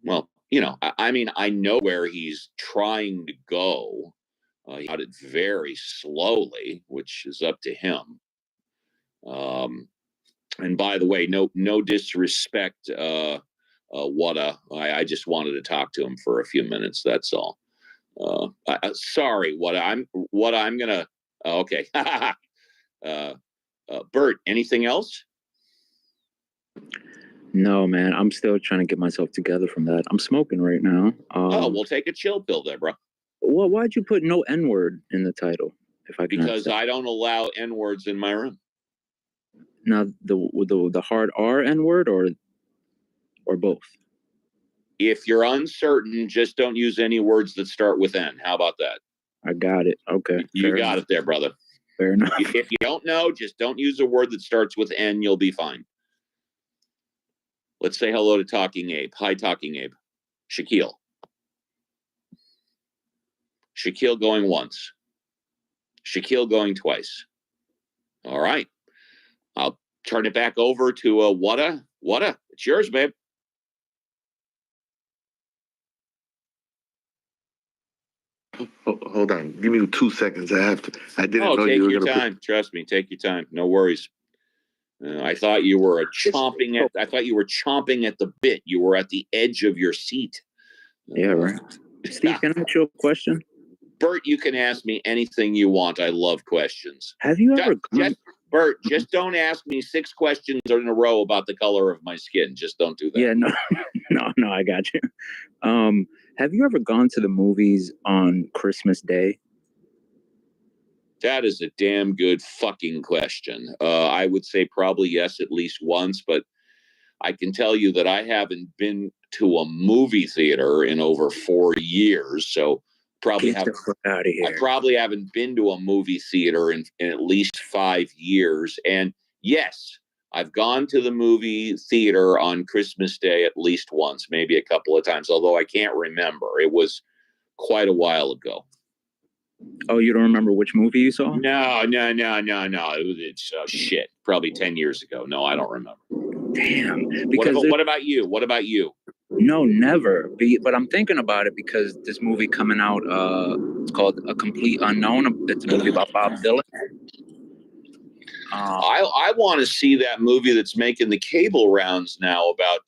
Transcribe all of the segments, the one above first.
well, you know, I mean, I know where he's trying to go. He got it very slowly, which is up to him. And by the way, no disrespect, I just wanted to talk to him for a few minutes. That's all. Sorry, what I'm gonna. Okay, Bert. Anything else? No, man. I'm still trying to get myself together from that. I'm smoking right now. We'll take a chill pill there, bro. Well, why'd you put no N-word in the title? If I can because I don't allow N-words in my room. Now, the hard R N-word or both? If you're uncertain, just don't use any words that start with N. How about that? I got it. Okay. You got it there, brother. Fair enough. If you don't know, just don't use a word that starts with N. You'll be fine. Let's say hello to Talking Abe. Hi, Talking Abe. Shaquille. Shaquille going once. Shaquille going twice. All right. I'll turn it back over to Wada. Wada, it's yours, babe. Hold on. Give me 2 seconds. I didn't know you were going to. Take your time. Trust me. Take your time. No worries. I thought you were chomping at the bit. You were at the edge of your seat. Yeah, right. Steve, can I ask you a question? Bert, you can ask me anything you want. I love questions. Have you ever Bert, just don't ask me 6 questions in a row about the color of my skin. Just don't do that. Yeah, no, I got you. Have you ever gone to the movies on Christmas Day? That is a damn good fucking question. I would say probably yes, at least once, but I can tell you that I haven't been to a movie theater in over 4 years, so I probably haven't been to a movie theater in at least 5 years. And yes, I've gone to the movie theater on Christmas Day at least once, maybe a couple of times, although I can't remember. It was quite a while ago. Oh, you don't remember which movie you saw? No. It's shit. Probably 10 years ago. No, I don't remember. Damn. What about you? What about you? No, never. But I'm thinking about it because this movie coming out, it's called A Complete Unknown. It's a movie about Bob Dylan. I want to see that movie that's making the cable rounds now about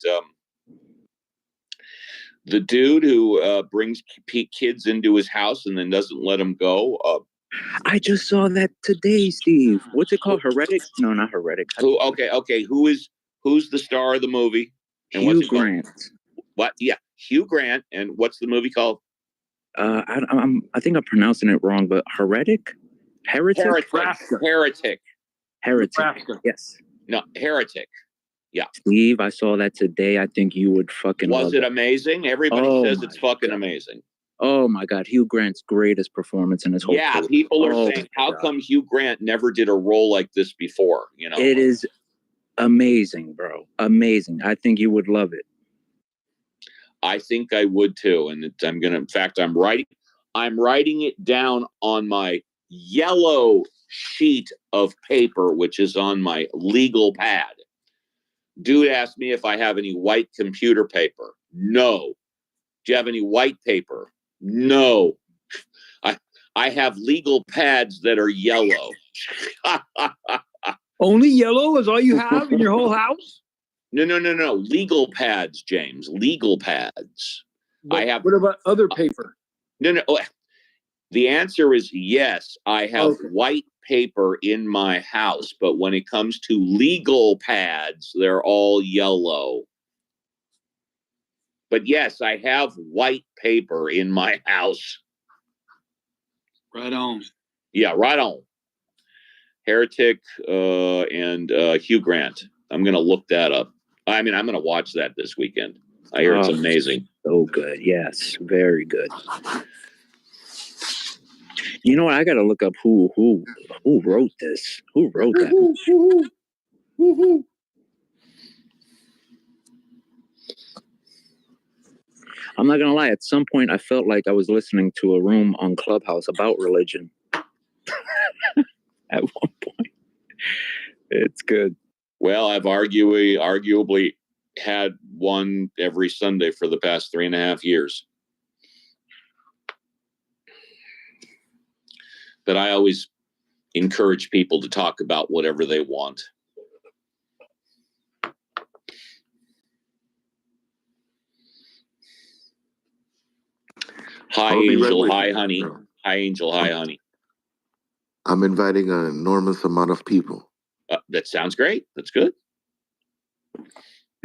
the dude who brings kids into his house and then doesn't let them go. I just saw that today, Steve. What's it called? Heretic? No, not Heretic. Okay. Who's the star of the movie? And Hugh Grant. What? Yeah, Hugh Grant. And what's the movie called? I think I'm pronouncing it wrong, but Heretic. Yes. No, Heretic. Yeah. Steve, I saw that today. I think you would fucking love it. Amazing? Everybody says it's fucking amazing. Oh my God. Hugh Grant's greatest performance in his whole career. People are saying, how come Hugh Grant never did a role like this before? You know, it is amazing, bro. Amazing. I think you would love it. I think I would too. And I'm writing it down on my yellow sheet of paper, which is on my legal pad. Dude asked me if I have any white computer paper. No. Do you have any white paper? No. I have legal pads that are yellow. Only yellow is all you have in your whole house? No. Legal pads, James. Legal pads. What about other paper? No. The answer is yes. I have white paper in my house, but when it comes to legal pads, they're all yellow. But yes, I have white paper in my house. Right on. Yeah, right on. Heretic and Hugh Grant. I'm going to look that up. I'm going to watch that this weekend. I hear it's amazing. So good. Yes, very good. You know what? I got to look up who wrote this. Who wrote that? I'm not going to lie. At some point, I felt like I was listening to a room on Clubhouse about religion. At one point. It's good. Well, I've arguably had one every Sunday for the past 3.5 years. But I always encourage people to talk about whatever they want. Hi, Angel. Hi, honey. Hi, Angel. Hi, honey. I'm inviting an enormous amount of people. That sounds great. That's good.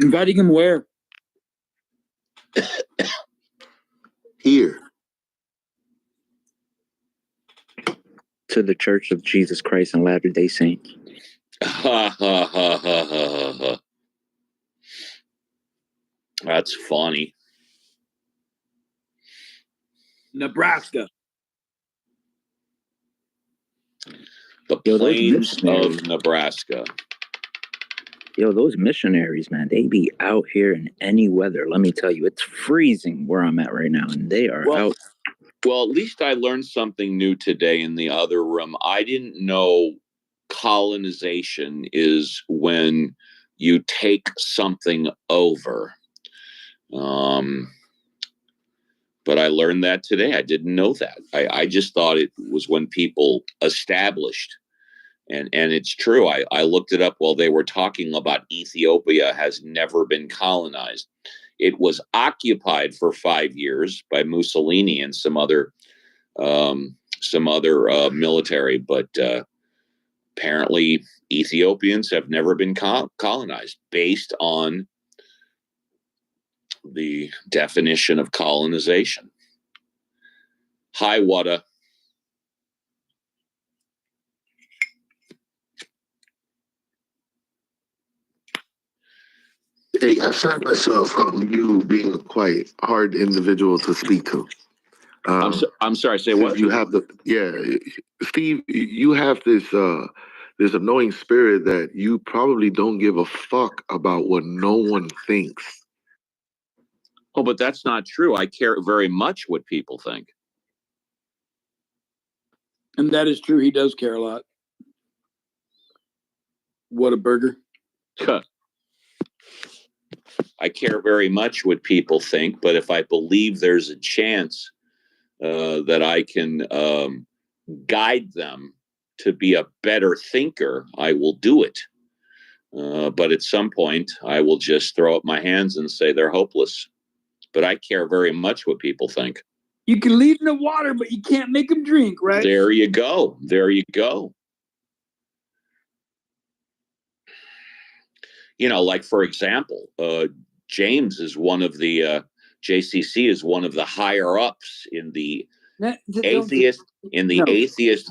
Inviting him where? Here. To the Church of Jesus Christ and Latter-day Saints. Ha ha ha ha ha ha. That's funny. Nebraska. The plains of Nebraska. Yo, those missionaries, man, they be out here in any weather. Let me tell you, it's freezing where I'm at right now, and they are out. Well, at least I learned something new today in the other room. I didn't know colonization is when you take something over. But I learned that today. I didn't know that. I just thought it was when people established. And it's true. I looked it up while they were talking about Ethiopia has never been colonized. It was occupied for 5 years by Mussolini and some other military, but apparently Ethiopians have never been colonized based on the definition of colonization. Hi, Wada. Hey, I found myself you being a quite hard individual to speak to. I'm sorry. Say what? You have Steve. You have this annoying spirit that you probably don't give a fuck about what no one thinks. Oh, but that's not true. I care very much what people think. And that is true. He does care a lot. What a burger. I care very much what people think, but if I believe there's a chance that I can guide them to be a better thinker, I will do it. But at some point, I will just throw up my hands and say they're hopeless. But I care very much what people think. You can lead them to water, but you can't make them drink, right? There you go. There you go. You know, like, for example, James is one of the JCC is one of the higher ups in the atheist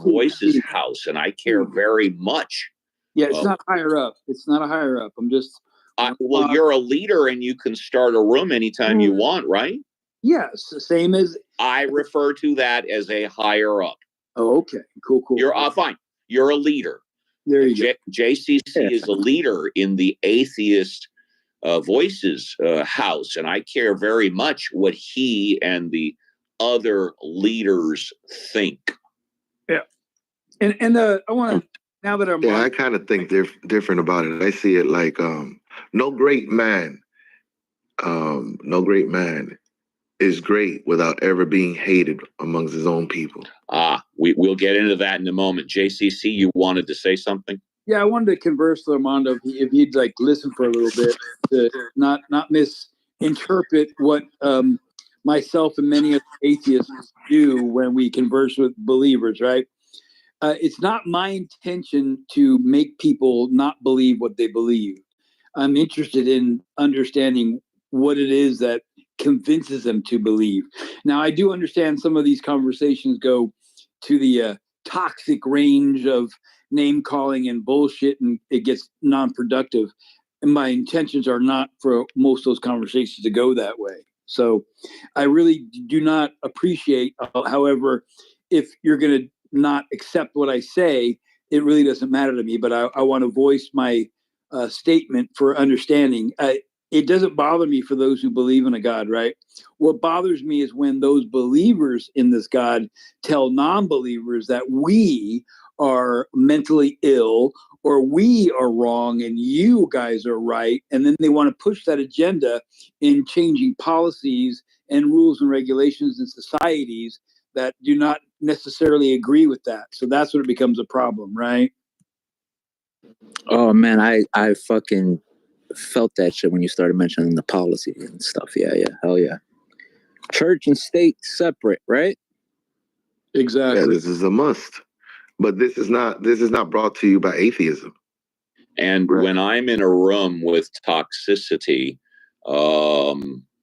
voices house, and I care very much. Yeah, it's not higher up. It's not a higher up. I'm just. Well, you're a leader, and you can start a room anytime you want, right? Yes, the same as. I refer to that as a higher up. Oh, okay, cool. You're fine. You're a leader. There you go. JCC is a leader in the atheist voices house, and I care very much what he and the other leaders think. Yeah, and I want to now that I'm. Yeah, I kind of think different about it. I see it like no great man is great without ever being hated amongst his own people. We'll get into that in a moment. JCC, you wanted to say something? Yeah, I wanted to converse with Armando if he'd like listen for a little bit to not misinterpret what myself and many other atheists do when we converse with believers, right? It's not my intention to make people not believe what they believe. I'm interested in understanding what it is that convinces them to believe. Now, I do understand some of these conversations go to the toxic range of name calling and bullshit, and it gets non-productive. And my intentions are not for most of those conversations to go that way. So I really do not appreciate, however, if you're going to not accept what I say, it really doesn't matter to me, but I want to voice my statement for understanding. It doesn't bother me for those who believe in a God, right? What bothers me is when those believers in this God tell non-believers that we are mentally ill, or we are wrong and you guys are right. And then they want to push that agenda in changing policies and rules and regulations in societies that do not necessarily agree with that. So that's when it becomes a problem, right? Oh man, I fucking felt that shit when you started mentioning the policy and stuff. Yeah, hell yeah. Church and state separate, right? Exactly. Yeah, this is a must. But this is not brought to you by atheism. And Right. when I'm in a room with toxicity,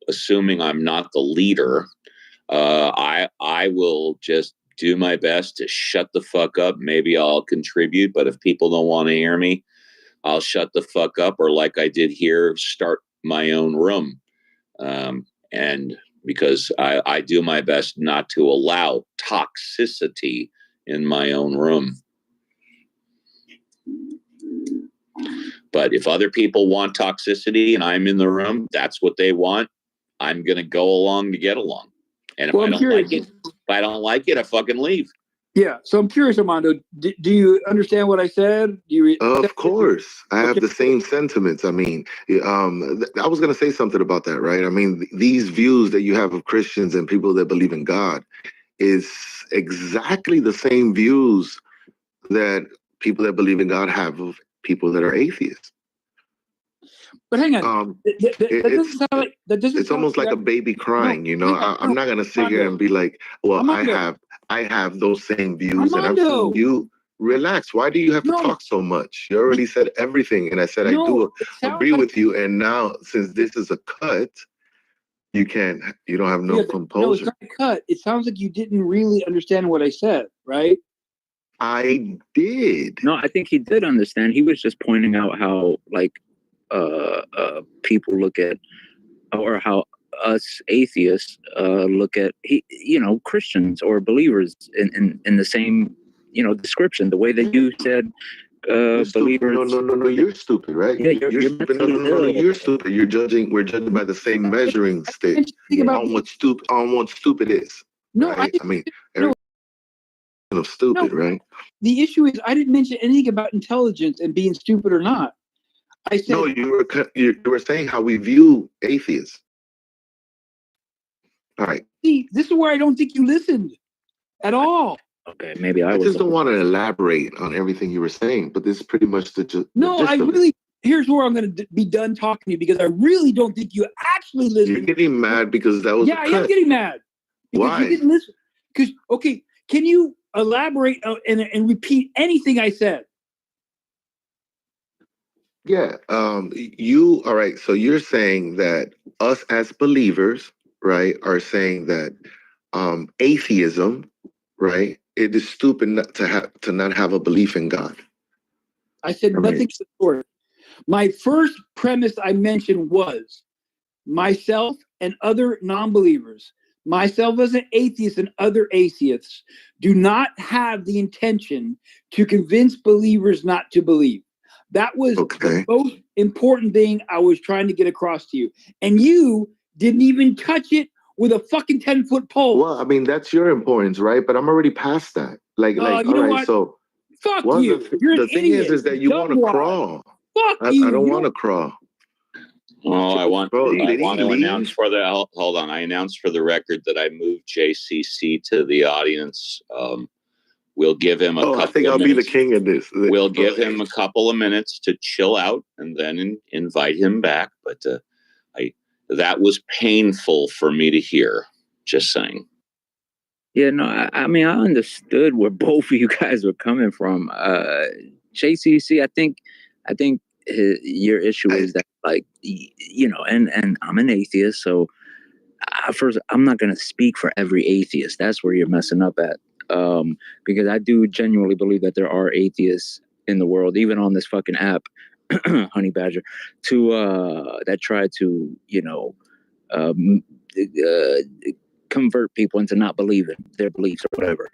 assuming I'm not the leader, I will just do my best to shut the fuck up. Maybe I'll contribute, but if people don't want to hear me, I'll shut the fuck up, or like I did here, start my own room. And because I do my best not to allow toxicity in my own room. But if other people want toxicity and I'm in the room, that's what they want. I'm going to go along to get along. And if I don't like it, I fucking leave. Yeah. So I'm curious, Armando, do you understand what I said? Of course. I have the same sentiments. I mean, I was going to say something about that, right? I mean, these views that you have of Christians and people that believe in God is exactly the same views that people that believe in God have of people that are atheists. But hang on, that doesn't sound like that. Doesn't. It's almost like a baby crying, no, you know. I'm not gonna sit here and be like, "Well, Armando, I have those same views," Armando. and I've seen you. Relax. Why do you have to talk so much? You already said everything, and I said I do agree with you. And now, since this is a cut, you don't have no composure. No, it's not a cut. It sounds like you didn't really understand what I said, right? I did. No, I think he did understand. He was just pointing out how people look at, or how us atheists look at Christians or believers in the same description. The way that you said believers. No, you're stupid, right? Yeah, you're stupid. No, you're stupid. We're judging by the same measuring stick on what stupid is. No, right? I mean, of stupid, right? The issue is I didn't mention anything about intelligence and being stupid or not. I said no. You were saying how we view atheists. All right. See, this is where I don't think you listened at all. Okay, maybe I just don't want to elaborate on everything you were saying, but this is pretty much the no. I really. Here's where I'm going to be done talking to you because I really don't think you actually listened. You're getting mad because that was I am getting mad. Why? You didn't listen. Because can you elaborate and repeat anything I said? Yeah. All right. So you're saying that us as believers, right, are saying that atheism, right, it is stupid not to have a belief in God. I said nothing to the sort. My first premise I mentioned was myself and other non-believers, myself as an atheist and other atheists, do not have the intention to convince believers not to believe. That was the most important thing I was trying to get across to you. And you didn't even touch it with a fucking 10-foot pole. Well, I mean, that's your importance, right? But I'm already past that. All right, so fuck you. You're the thing is that you want to crawl. Fuck you. I don't want to crawl. Oh, I want to announce for the hold on. I announced for the record that I moved JCC to the audience. We'll give him a couple I think I'll be the king of this. We'll give him a couple of minutes to chill out and then invite him back. But that was painful for me to hear. Just saying. Yeah, no, I mean, I understood where both of you guys were coming from. JCC, I think your issue is that, and I'm an atheist, so first, I'm not going to speak for every atheist. That's where you're messing up at. Because I do genuinely believe that there are atheists in the world, even on this fucking app, Honey Badger, that try to, convert people into not believing their beliefs or whatever.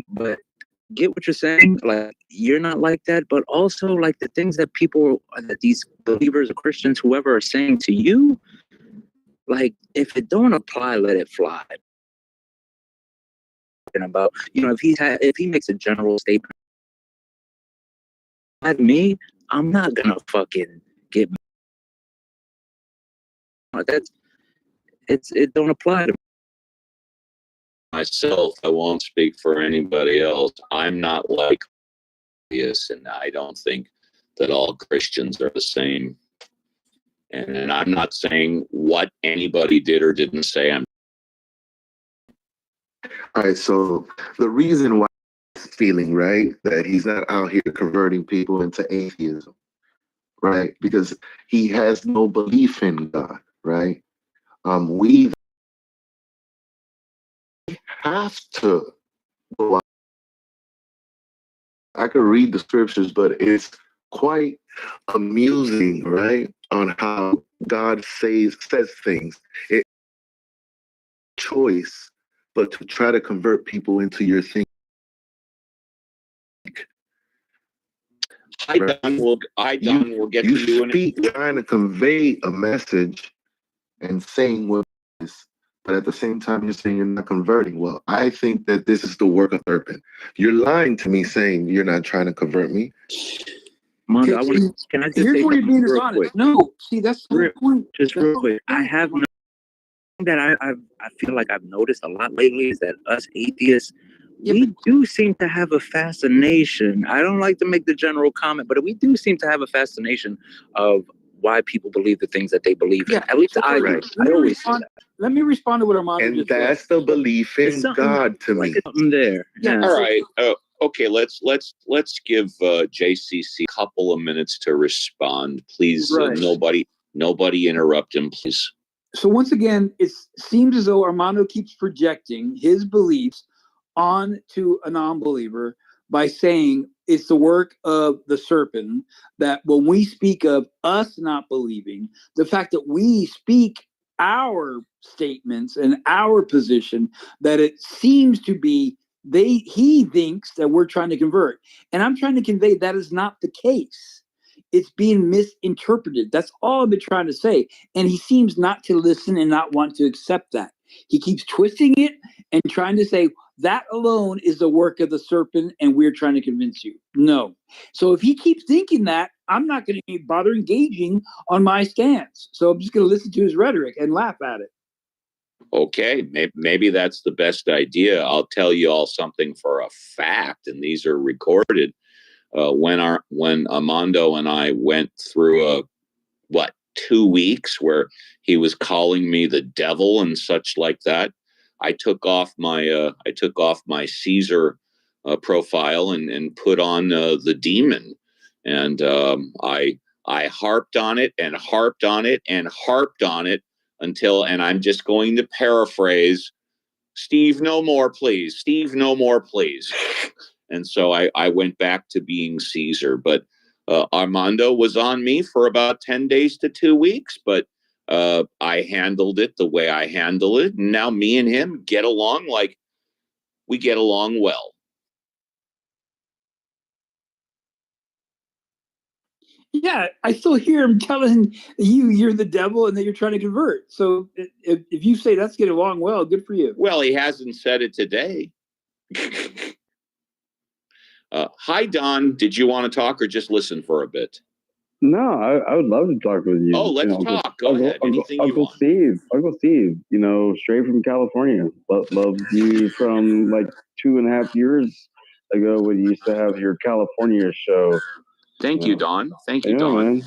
But get what you're saying. Like, you're not like that, but also like the things that these believers or Christians, whoever, are saying to you, like, if it don't apply, let it fly. about, if he makes a general statement at me, I'm not gonna fucking get it don't apply to myself. I won't speak for anybody else. I'm not like this, and I don't think that all Christians are the same. And I'm not saying what anybody did or didn't say. All right, so the reason why he's feeling, right, that he's not out here converting people into atheism, right, because he has no belief in God, right? We have to go out. I could read the scriptures, but it's quite amusing, right, on how God says things. It's choice, but to try to convert people into your thing. Don will get you to you. Speak trying to convey a message and saying what it is, but at the same time you're saying you're not converting. Well, I think that this is the work of serpent. You're lying to me saying you're not trying to convert me. Mondo, can I just here's say where you're being real dishonest. quick? No, see, that's the point. Just real quick. I have no that I feel like I've noticed a lot lately is that us atheists, we do seem to have a fascination. I don't like to make the general comment, but we do seem to have a fascination of why people believe the things that they believe in. At least I do. I always say that. Let me respond to what Armando and just that's said. the belief in God to me. Something there. Yeah. All right. Okay. Let's give JCC a couple of minutes to respond, please. Right. Nobody interrupt him, please. So once again, it seems as though Armando keeps projecting his beliefs onto a non-believer by saying it's the work of the serpent, that when we speak of us not believing, the fact that we speak our statements and our position, that it seems to be he thinks that we're trying to convert. And I'm trying to convey that is not the case. It's being misinterpreted. That's all I've been trying to say. And he seems not to listen and not want to accept that. He keeps twisting it and trying to say that alone is the work of the serpent and we're trying to convince you. No. So if he keeps thinking that, I'm not going to bother engaging on my stance. So I'm just going to listen to his rhetoric and laugh at it. Okay, maybe that's the best idea. I'll tell you all something for a fact, and these are recorded. When Armando and I went through 2 weeks where he was calling me the devil and such like that, I took off my Caesar profile and put on the demon, and I harped on it and harped on it and harped on it until, and I'm just going to paraphrase, Steve, no more, please. Steve, no more, please. And so I went back to being Caesar. But Armando was on me for about 10 days to 2 weeks. But I handled it the way I handle it. And now me and him get along like we get along well. Yeah, I still hear him telling you you're the devil and that you're trying to convert. So if you say that's getting along well, good for you. Well, he hasn't said it today. Hi, Don. Did you want to talk or just listen for a bit? No, I would love to talk with you. Oh, let's talk. Go ahead. Anything you want. Uncle Steve, straight from California. Loved you from like 2.5 years ago when you used to have your California show. Thank you, Don. Thank you, Don. Man.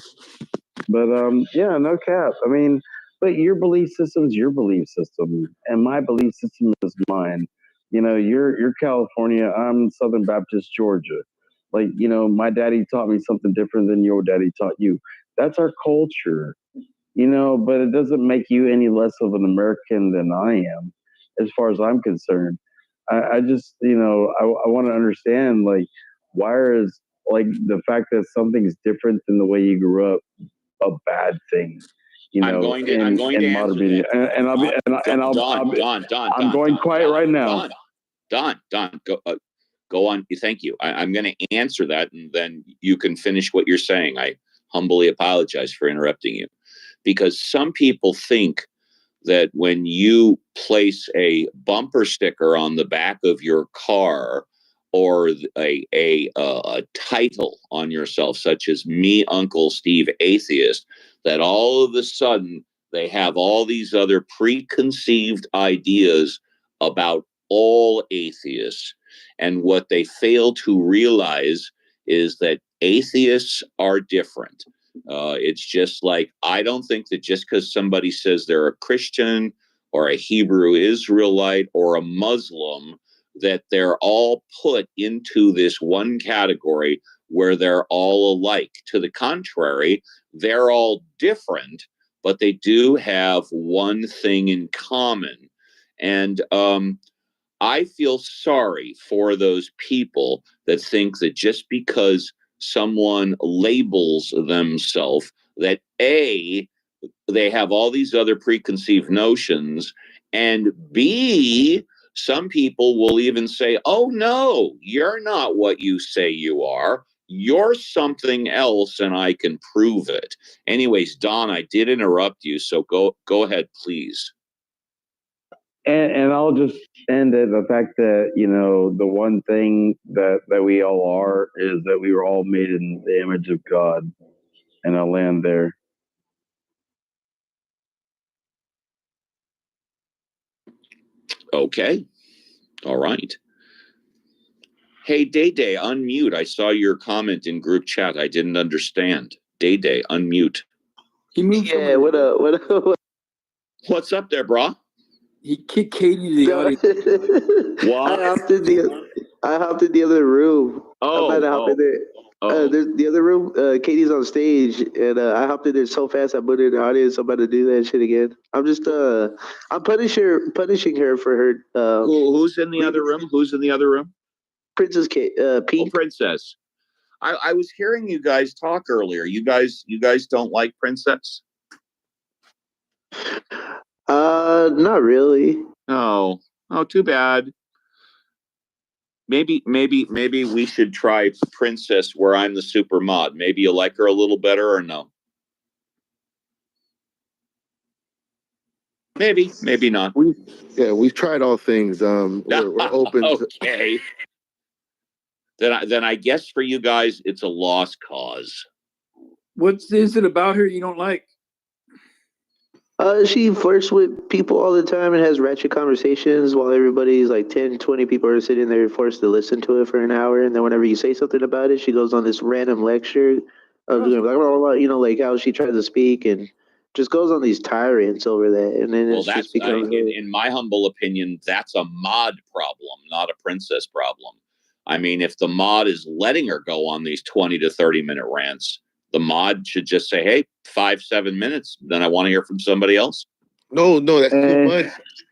But yeah, no cap. I mean, but your belief system is your belief system, and my belief system is mine. You're California. I'm Southern Baptist Georgia. Like, my daddy taught me something different than your daddy taught you. That's our culture, but it doesn't make you any less of an American than I am, as far as I'm concerned. I just, I want to understand, like, why is, like, the fact that something's different than the way you grew up a bad thing? I'm going to answer that. I'm going quiet right now. Don, go on. Thank you. I'm going to answer that, and then you can finish what you're saying. I humbly apologize for interrupting you, because some people think that when you place a bumper sticker on the back of your car or a title on yourself, such as Me, Uncle Steve, Atheist, that all of a sudden they have all these other preconceived ideas about all atheists. And what they fail to realize is that atheists are different. It's just like, I don't think that just because somebody says they're a Christian or a Hebrew Israelite or a Muslim, that they're all put into this one category where they're all alike. To the contrary, they're all different, but they do have one thing in common. And I feel sorry for those people that think that just because someone labels themselves, that A, they have all these other preconceived notions, and B, some people will even say, oh no, you're not what you say you are. You're something else, and I can prove it. Anyways, Don, I did interrupt you, so go ahead, please. And I'll just end at the fact that, you know, the one thing that we all are is that we were all made in the image of God. And I'll land there. Okay. All right. Hey, Day Day, unmute. I saw your comment in group chat. I didn't understand. Day Day, unmute. He moved. Yeah, what up? What up? What's up there, brah? He kicked Katie to the audience. What? I hopped in the other room. I'm about to hop in there. There's the other room. Katie's on stage, and I hopped in there so fast I put her in the audience. I'm about to do that shit again. I'm just I'm punishing her for her. Who's in the other room? Who's in the other room? Princess Kate. Pink. Oh, Princess. I was hearing you guys talk earlier. You guys don't like Princess? Not really. Oh, too bad. Maybe we should try Princess where I'm the super mod. Maybe you like her a little better, or no? Maybe not. We've tried all things. We're open. Okay. Then I guess for you guys, it's a lost cause. What is it about her you don't like? She flirts with people all the time and has ratchet conversations while everybody's like 10, 20 people are sitting there forced to listen to it for an hour. And then whenever you say something about it, she goes on this random lecture of blah, blah, blah, you know, like how she tries to speak and just goes on these tirades over that. And then it's just becomes in my humble opinion, that's a mod problem, not a Princess problem. I mean, if the mod is letting her go on these 20 to 30-minute rants, the mod should just say, hey, 5-7 minutes, then I want to hear from somebody else. No, that's too much.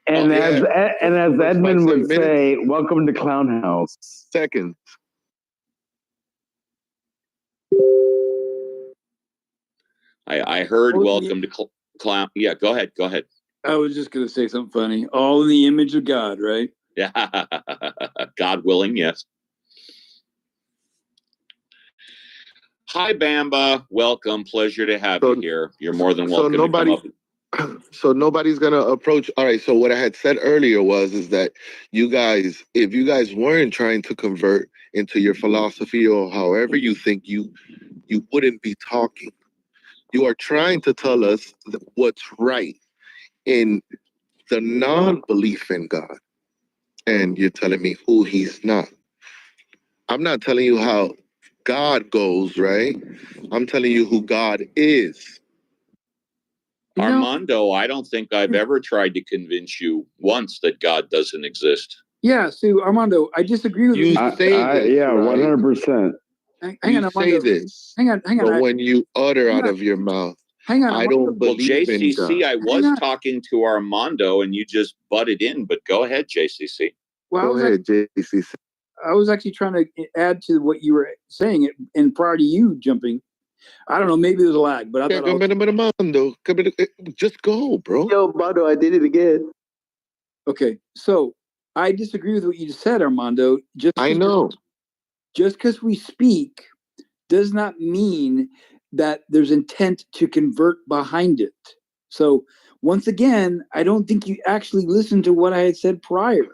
And as Edmund would say, welcome to Clown House. Seconds. I heard welcome to Clown. Yeah, go ahead. I was just going to say something funny. All in the image of God, right? Yeah, God willing, yes. Hi, Bamba. Welcome. Pleasure to have you here. You're more than welcome to come up. So nobody's gonna approach. All right. So what I had said earlier is that you guys, if you guys weren't trying to convert into your philosophy or however you think, you wouldn't be talking. You are trying to tell us what's right in the non-belief in God, and you're telling me who He's not. I'm not telling you how God goes, right? I'm telling you who God is. Armando, I don't think I've ever tried to convince you once that God doesn't exist. Yeah, see, Armando, I disagree with you. You say this, yeah, right? 100%. Hang you on, say Armando. this, Hang on. but when you utter out of your mouth, hang on, I don't believe in God. JCC, I was talking to Armando, and you just butted in. But go ahead, JCC. Well, go ahead, JCC. I was actually trying to add to what you were saying, and prior to you jumping, I don't know, maybe there's a lag, but I thought Armando, just go, bro. Yo, Armando, I did it again. Okay, so I disagree with what you just said, Armando. I know. Just because we speak does not mean that there's intent to convert behind it. So once again, I don't think you actually listened to what I had said prior.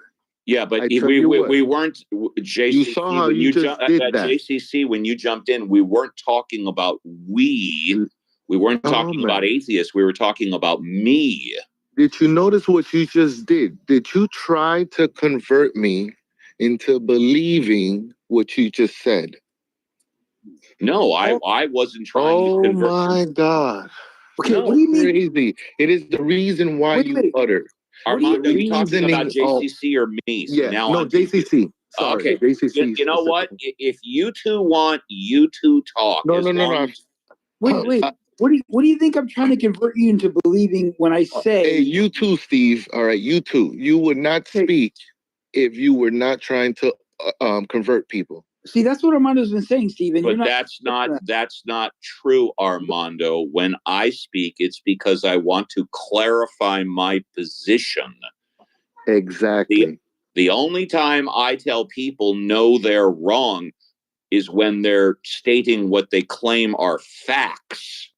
Yeah, but I if tell we you what. weren't JCC. You saw how when you just did that. JCC, when you jumped in, we weren't talking about we. We weren't talking about atheists. We were talking about me. Did you notice what you just did? Did you try to convert me into believing what you just said? No, I wasn't trying to convert. Oh my God. Okay, No, what do you mean? Crazy. It is the reason why you utter. Armando, you talking about JCC or me? So yeah, now no, I'm JCC. Sorry, okay. JCC. You know what? If you two want, you two talk. No. Wait. What do you think I'm trying to convert you into believing when I say? Hey, you too, Steve. All right, you too. You would not speak if you were not trying to convert people. See, that's what Armando's been saying, Steven. But that's not true, Armando. When I speak, it's because I want to clarify my position. Exactly. The only time I tell people no, they're wrong is when they're stating what they claim are facts.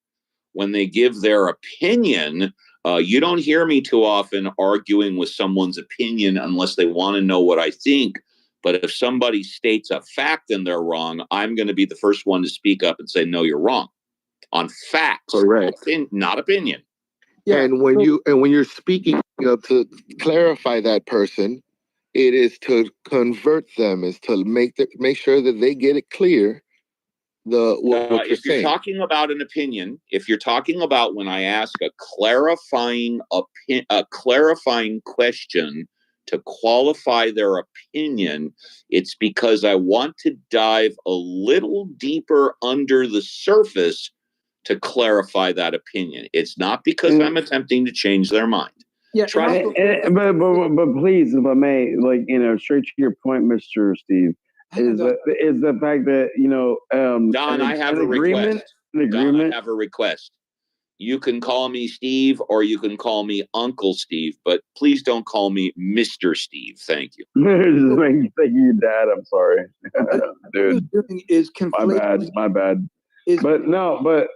When they give their opinion, you don't hear me too often arguing with someone's opinion unless they want to know what I think. But if somebody states a fact and they're wrong, I'm going to be the first one to speak up and say, no, you're wrong on facts. Correct. Not opinion. Yeah. And when you're speaking to clarify that person, it is to convert them, is to make sure that they get it clear. What if you're talking about an opinion, if you're talking about when I ask a clarifying question to qualify their opinion, it's because I want to dive a little deeper under the surface to clarify that opinion. It's not because I'm attempting to change their mind. Yeah, but please, if I may, straight to your point, Mr. Steve, is the fact that Don, I have a request. Don, I have a request. You can call me Steve or you can call me Uncle Steve, but please don't call me Mr. Steve. Thank you. Just thank you, Dad. I'm sorry, dude. My bad. But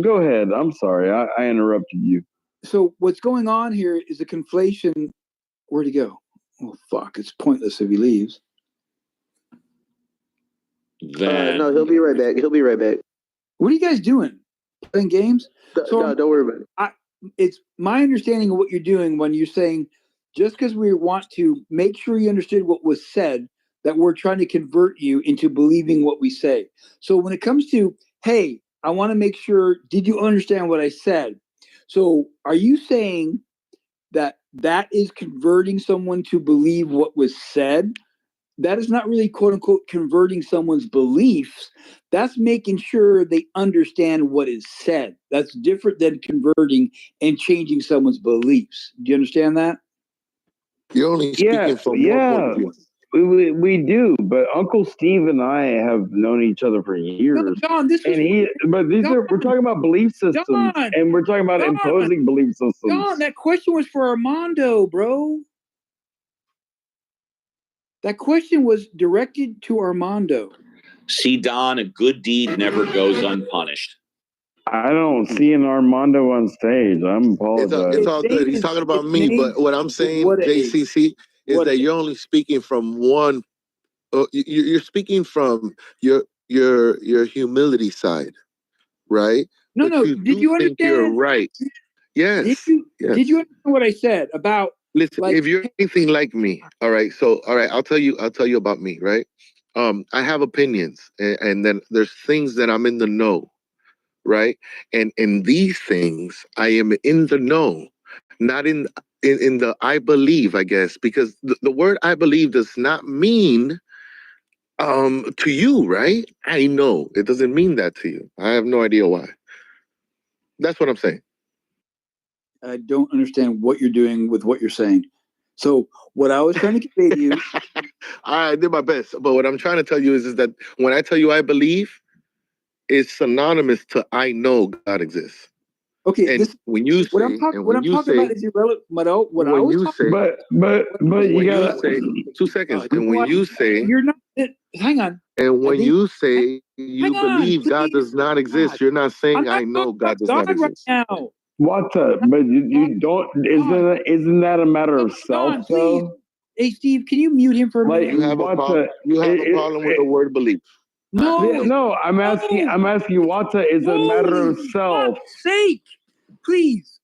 go ahead. I'm sorry. I interrupted you. So what's going on here is a conflation. Where'd he go? Oh, fuck. It's pointless if he leaves. No, he'll be right back. What are you guys doing? Playing games? No, don't worry about it. It's my understanding of what you're doing when you're saying, just because we want to make sure you understood what was said, that we're trying to convert you into believing what we say. So when it comes to, hey, I want to make sure, did you understand what I said? So are you saying that is converting someone to believe what was said? That is not really, quote unquote, converting someone's beliefs. That's making sure they understand what is said. That's different than converting and changing someone's beliefs. Do you understand that? You're only speaking from one point of view. We do, but Uncle Steve and I have known each other for years. No, John, we're talking about belief systems, John, and we're talking about imposing belief systems. John, that question was for Armando, bro. That question was directed to Armando. See, Don, a good deed never goes unpunished. I don't see an Armando on stage. I'm apologizing. It's all good. He's talking about me, but what I'm saying, JCC, is that you're only speaking from one. You're speaking from your humility side, right? No. Did you understand? You're right. Yes. Did you understand what I said about? Listen, if you're anything like me, all right. So, all right, I'll tell you about me, right? I have opinions, and then there's things that I'm in the know, right? And in these things, I am in the know, not in the I believe, I guess, because the word I believe does not mean to you, right? I know it doesn't mean that to you. I have no idea why. That's what I'm saying. I don't understand what you're doing with what you're saying. So what I was trying to convey to you, I did my best, but what I'm trying to tell you is that when I tell you I believe, it's synonymous to I know God exists. Okay, and when you say, what I'm talking about is irrelevant. But you gotta say 2 seconds. And when you say you're not, hang on. And when you say you believe God does not exist, you're not saying I know God does not exist. Right now. Wata, but you don't. Isn't that a matter of self, though? Hey, Steve, can you mute him for a minute? You have a problem with the word belief. No, I'm asking Wata, is it a matter of self? Fuck's sake, please.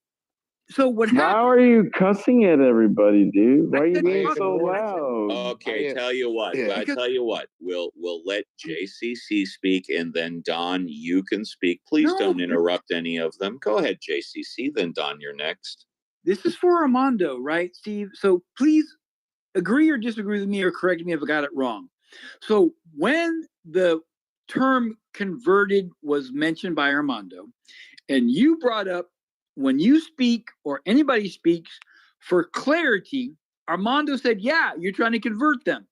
So what happened? Why are you cussing at everybody, dude? Why are you being so loud? Okay, tell you what. I tell you what. We'll let JCC speak, and then Don, you can speak. Please don't interrupt any of them. Go ahead, JCC. Then Don, you're next. This is for Armando, right, Steve? So please agree or disagree with me, or correct me if I got it wrong. So when the term converted was mentioned by Armando, and you brought up, when you speak or anybody speaks for clarity, Armando said, yeah, you're trying to convert them.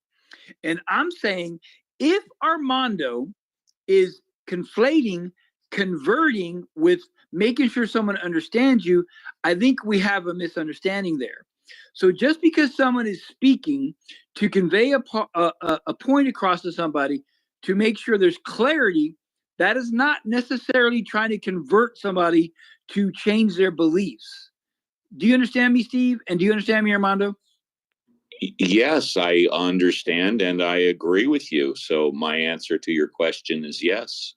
And I'm saying, if Armando is conflating converting with making sure someone understands you, I think we have a misunderstanding there. So just because someone is speaking to convey a point across to somebody to make sure there's clarity, that is not necessarily trying to convert somebody to change their beliefs. Do you understand me, Steve? And do you understand me, Armando? Yes, I understand and I agree with you. So my answer to your question is yes.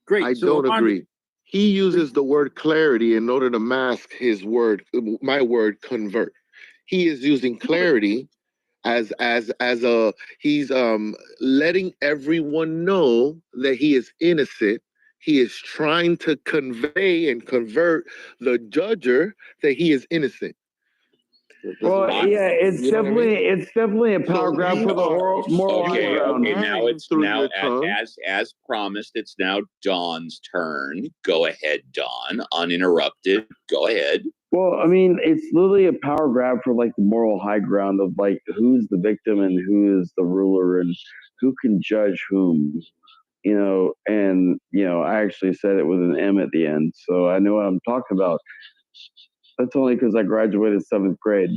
Great. I don't agree. He uses the word clarity in order to mask his word, my word, convert. He is using clarity as he's letting everyone know that he is innocent. He is trying to convey and convert the judger that he is innocent. Well, yeah, it's definitely a power grab for the moral high ground. Okay, as promised, it's now Dawn's turn. Go ahead, Dawn, uninterrupted. Go ahead. Well, I mean, it's literally a power grab for like the moral high ground of like who's the victim and who is the ruler and who can judge whom, and I actually said it with an M at the end, so I know what I'm talking about. That's only because I graduated 7th grade.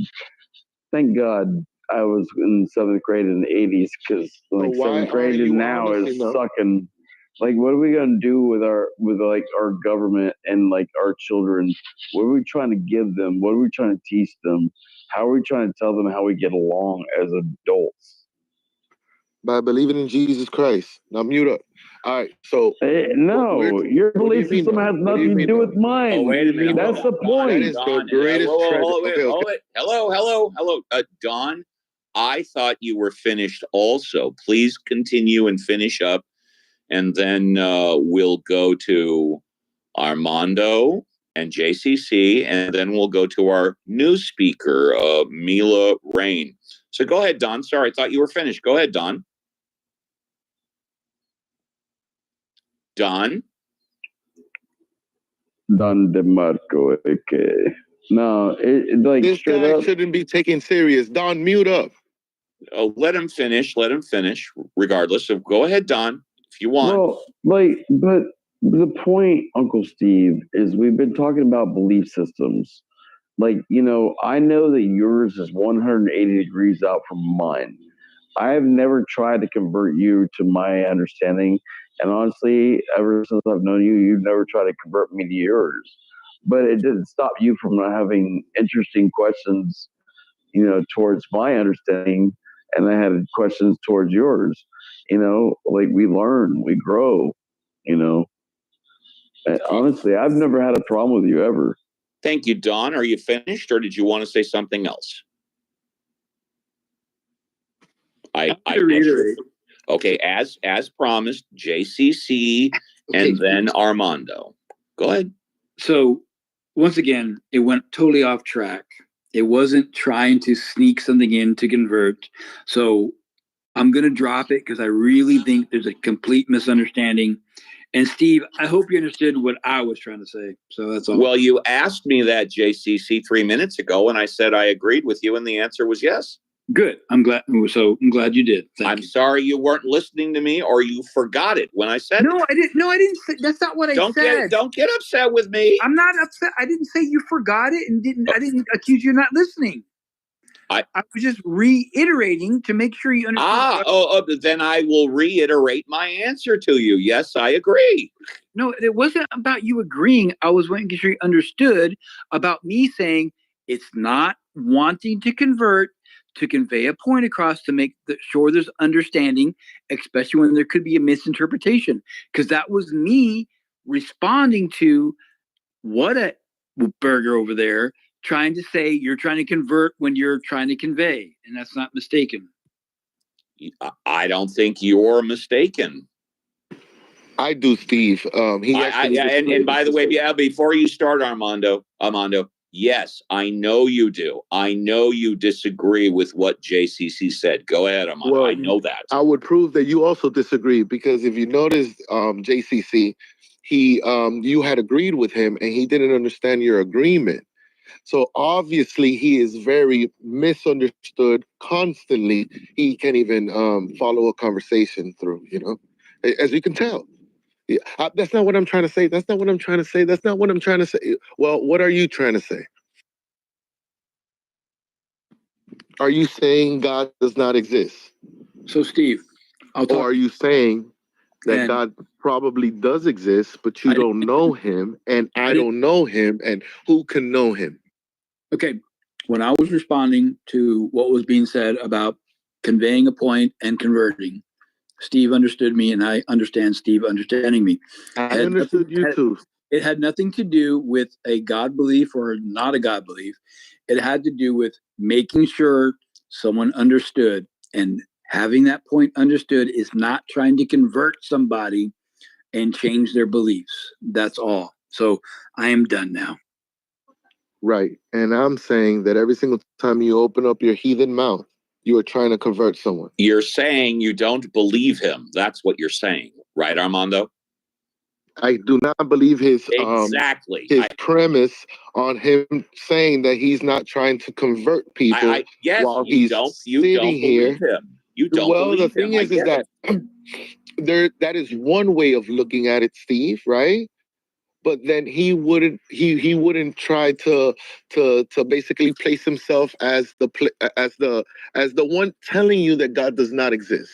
Thank God I was in 7th grade in the 80s, because like 7th grade now is sucking. Like, what are we gonna do with our government and like our children? What are we trying to give them? What are we trying to teach them? How are we trying to tell them how we get along as adults? By believing in Jesus Christ. Now mute up. All right, so no, your belief system has nothing to do with mine. Oh, wait a minute. That's the point. That is the greatest treasure. Hello. Dawn, I thought you were finished also. Please continue and finish up, and then we'll go to Armando and JCC, and then we'll go to our new speaker, Mila Rain. So go ahead, Don. Sorry, I thought you were finished. Go ahead, Don. Don DeMarco. Okay. No, like this guy shouldn't be taken serious. Don, mute up. Oh, let him finish. Regardless of, go ahead, Don, if you want. Well, but the point, Uncle Steve, is we've been talking about belief systems. Like, I know that yours is 180 degrees out from mine. I have never tried to convert you to my understanding. And honestly, ever since I've known you, you've never tried to convert me to yours. But it didn't stop you from having interesting questions, towards my understanding. And I had questions towards yours. Like we learn, we grow, And honestly, I've never had a problem with you ever. Thank you, Don. Are you finished, or did you want to say something else? I reiterate. Okay, as promised, JCC and then Armando. Go ahead. So once again, it went totally off track. It wasn't trying to sneak something in to convert. So I'm going to drop it because I really think there's a complete misunderstanding. And Steve, I hope you understood what I was trying to say. So that's all. Well, you asked me that, JCC, 3 minutes ago, and I said I agreed with you, and the answer was yes. Good. I'm glad you did. I'm sorry you weren't listening to me, or you forgot it when I said it. I didn't say, that's not what I said. Don't get upset with me. I'm not upset. I didn't say you forgot it and I didn't accuse you of not listening. I was just reiterating to make sure you understood. Then I will reiterate my answer to you. Yes, I agree. No, it wasn't about you agreeing. I was making sure you understood about me saying it's not wanting to convert, to convey a point across, to make sure there's understanding, especially when there could be a misinterpretation. Because that was me responding to what a burger over there trying to say you're trying to convert when you're trying to convey, and that's not mistaken. I don't think you're mistaken. I do, Steve. And by the way, before you start, Armando, yes, I know you do. I know you disagree with what JCC said. Go ahead, Armando. Well, I know that. I would prove that you also disagree, because if you notice, JCC, you had agreed with him and he didn't understand your agreement. So obviously he is very misunderstood constantly. He can't even follow a conversation through, as you can tell. Yeah, that's not what I'm trying to say. That's not what I'm trying to say. That's not what I'm trying to say. Well, what are you trying to say? Are you saying God does not exist? So, Steve, or are you saying that God probably does exist, but you don't know him, and I don't know him, and who can know him? Okay, when I was responding to what was being said about conveying a point and converting, Steve understood me, and I understand Steve understanding me. I understood you too. It had nothing to do with a God belief or not a God belief. It had to do with making sure someone understood, and having that point understood is not trying to convert somebody and change their beliefs. That's all. So I am done now. Right. And I'm saying that every single time you open up your heathen mouth, you are trying to convert someone. You're saying you don't believe him. That's what you're saying. Right, Armando? I do not believe his premise on him saying that he's not trying to convert people. Yes, while he's sitting here. Him. You don't believe the thing him. is that that is one way of looking at it, Steve, right? But then he wouldn't try to basically place himself as the one telling you that God does not exist.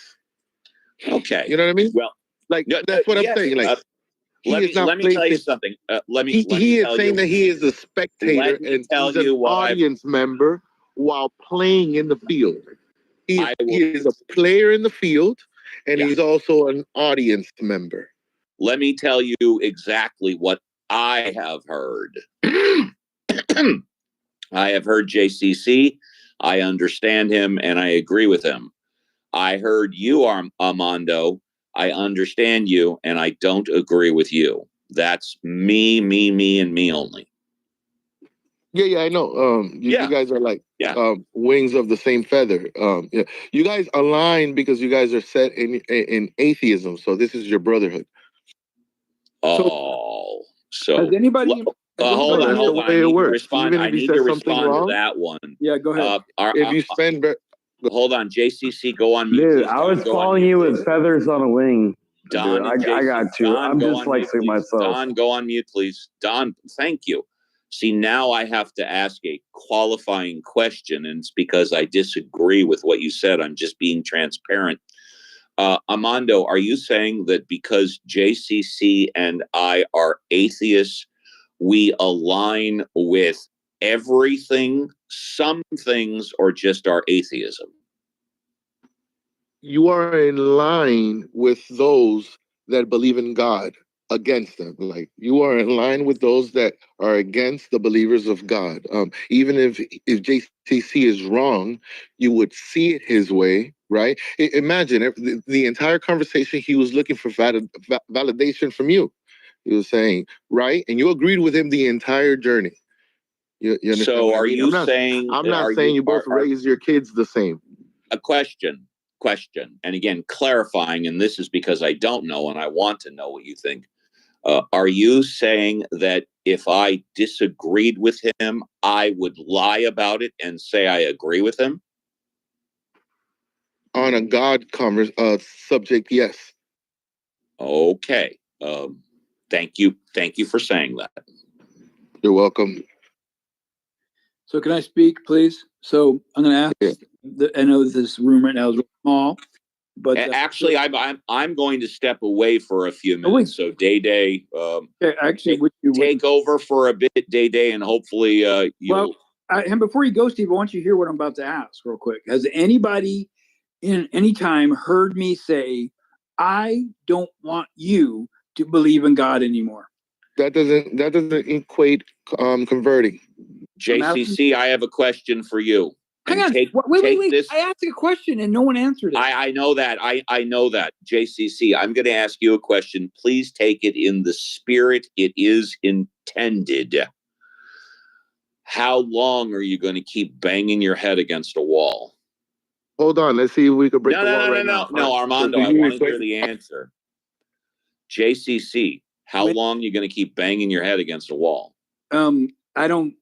Okay, you know what I mean? Well, like that's what I'm saying. Like let me tell you something. He is saying that he is a spectator and he's an audience member while playing in the field. He is a player in the field, and he's also an audience member. Let me tell you exactly what I have heard. I have heard JCC. I understand him, and I agree with him. I heard you, Armando. I understand you, and I don't agree with you. That's me, and me only. Yeah, I know. You guys are like wings of the same feather. You guys align because you guys are set in atheism. So this is your brotherhood. So has anybody? Hold on. I need to respond. I need to respond to that one. Yeah, go ahead. If you spend, hold on, JCC, go on mute. Dude, I was following you with feathers on a wing. Don, I got you. I'm dyslexic myself. Don, go on mute, please. Don, thank you. See, now I have to ask a qualifying question, and it's because I disagree with what you said. I'm just being transparent. Armando, are you saying that because JCC and I are atheists, we align with everything, some things, or just our atheism? You are in line with those that believe in God against them. Like you are in line with those that are against the believers of God. Even if JCC is wrong, you would see it his way, right? Imagine the entire conversation, he was looking for validation from you. He was saying, right? And you agreed with him the entire journey. You understand? So are you saying... I'm not saying you both raise your kids the same. A question, and again, clarifying, and this is because I don't know and I want to know what you think. Are you saying that if I disagreed with him, I would lie about it and say I agree with him? On a God subject, yes. Okay. Thank you for saying that. You're welcome. So can I speak, please? So I'm going to ask. I know this room right now is small, but actually, I'm going to step away for a few minutes. So Day, actually, take over for a bit, Day, and hopefully you'll. Well, and before you go, Steve, I want you to hear what I'm about to ask real quick. Has anybody in any time heard me say, "I don't want you to believe in God anymore"? That doesn't equate converting. JCC, I have a question for you. Hang on. Wait. I asked a question and no one answered it. I know that. I know that. JCC, I'm going to ask you a question. Please take it in the spirit it is intended. How long are you going to keep banging your head against a wall? Hold on. Let's see if we can break the wall right now. No, Armando, I want to hear the answer. JCC, how long are you going to keep banging your head against a wall? I don't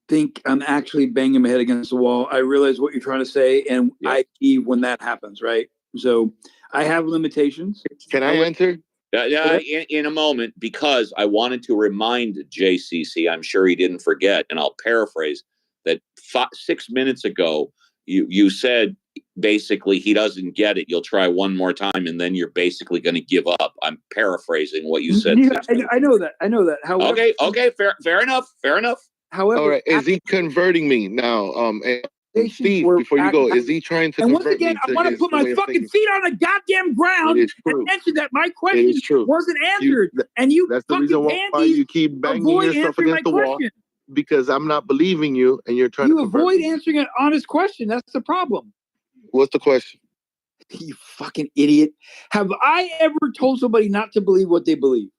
think I'm actually banging my head against the wall. I realize what you're trying to say, and I see when that happens, right? So I have limitations. Can I answer? In a moment, because I wanted to remind JCC, I'm sure he didn't forget, and I'll paraphrase, that 6 minutes ago, you said basically he doesn't get it. You'll try one more time, and then you're basically going to give up. I'm paraphrasing what you said. Yeah, I know that. However, okay, fair enough. However, all right, is he converting me now? And Steve, before you go, is he trying to convert me? And once again, I want to put my fucking feet on the goddamn ground and mention that my question wasn't answered. That's the reason why you keep banging yourself against the wall. Because I'm not believing you, and you're trying to avoid answering an honest question. That's the problem. What's the question? You fucking idiot. Have I ever told somebody not to believe what they believe?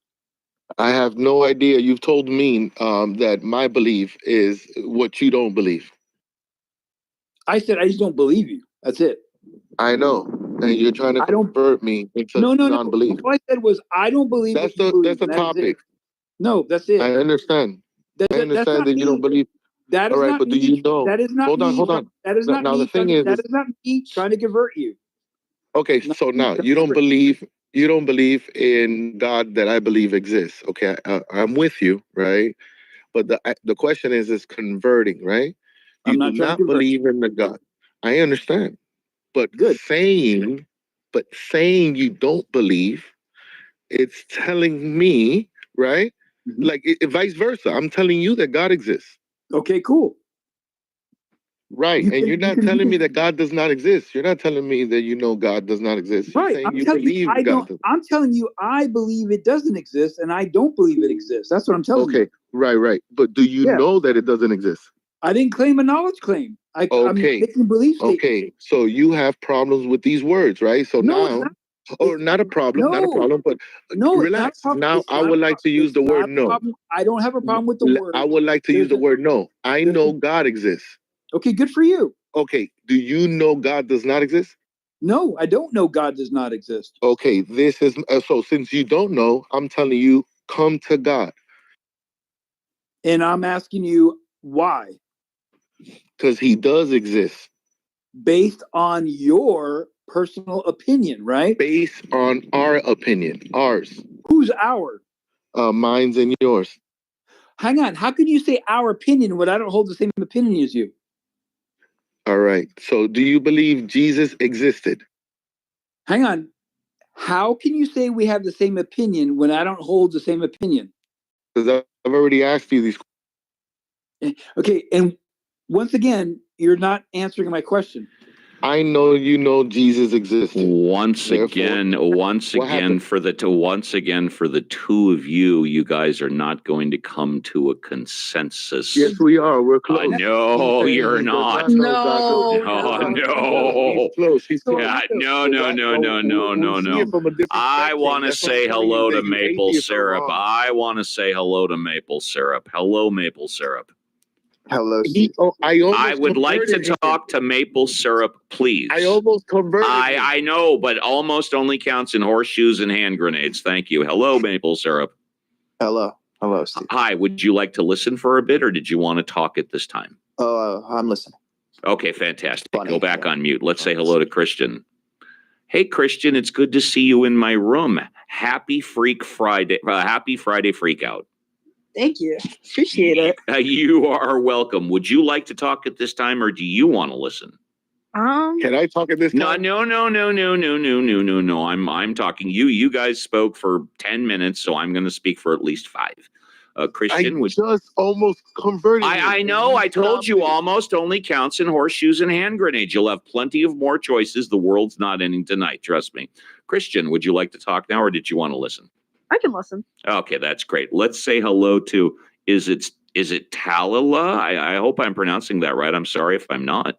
I have no idea. You've told me that my belief is what you don't believe. I said I just don't believe you. That's it. I know. And you're trying to convert me into non-belief. All I said was I don't believe that's the topic. No, that's it. I understand. I understand that you don't believe. That is all right, not but me. Do you know? That is not hold on. That is not now, me. The thing is, that is not me trying to convert you. Okay, so now you don't believe in God that I believe exists. Okay, I'm with you, right? But the question is converting, right? You do not believe in the God. I understand, but saying you don't believe, it's telling me, right? Mm-hmm. Like vice versa. I'm telling you that God exists. Okay, cool. Right, and you're not telling me that God does not exist. You're not telling me that you know God does not exist. You're saying you believe God. I'm telling you I believe it doesn't exist, and I don't believe it exists. That's what I'm telling you. Okay, right. But do you know that it doesn't exist? I didn't claim a knowledge claim. I'm making belief statements. Okay, so you have problems with these words, right? So now, not a problem, but relax. Now, I would like to use the word no. I don't have a problem with the word. I would like to use the word no. I know God exists. Okay, good for you. Okay, do you know God does not exist? No, I don't know God does not exist. Okay, this is so since you don't know, I'm telling you, come to God. And I'm asking you why? Because he does exist. Based on your personal opinion, right? Based on our opinion, ours. Who's our? Mine's and yours. Hang on, how can you say our opinion when I don't hold the same opinion as you? All right. So do you believe Jesus existed? Hang on. How can you say we have the same opinion when I don't hold the same opinion? Because I've already asked you these. Okay. And once again, you're not answering my question. I know you know Jesus exists. Once again, for the two of you, you guys are not going to come to a consensus. Yes, we are. We're close. No, you're not. No. He's close. He's close. Yeah, no. I want to say hello to maple syrup. Hello, maple syrup. Hello. I would like to talk to maple syrup, please. I almost converted. I know, but almost only counts in horseshoes and hand grenades. Thank you. Hello, maple syrup. Hello, Steve. Hi. Would you like to listen for a bit, or did you want to talk at this time? I'm listening. Okay, fantastic. Go back on mute. Let's say hello to Christian. Hey, Christian, it's good to see you in my room. Happy Freak Friday. Happy Friday Freak Out. Thank you. Appreciate it. You are welcome. Would you like to talk at this time, or do you want to listen? Can I talk at this time? No. I'm talking. You guys spoke for 10 minutes, so I'm going to speak for at least 5. Christian, I just almost converted. I know. I told you almost only counts in horseshoes and hand grenades. You'll have plenty of more choices. The world's not ending tonight. Trust me. Christian, would you like to talk now, or did you want to listen? I can listen. Okay, that's great. Let's say hello to, is it Talila? I hope I'm pronouncing that right. I'm sorry if I'm not.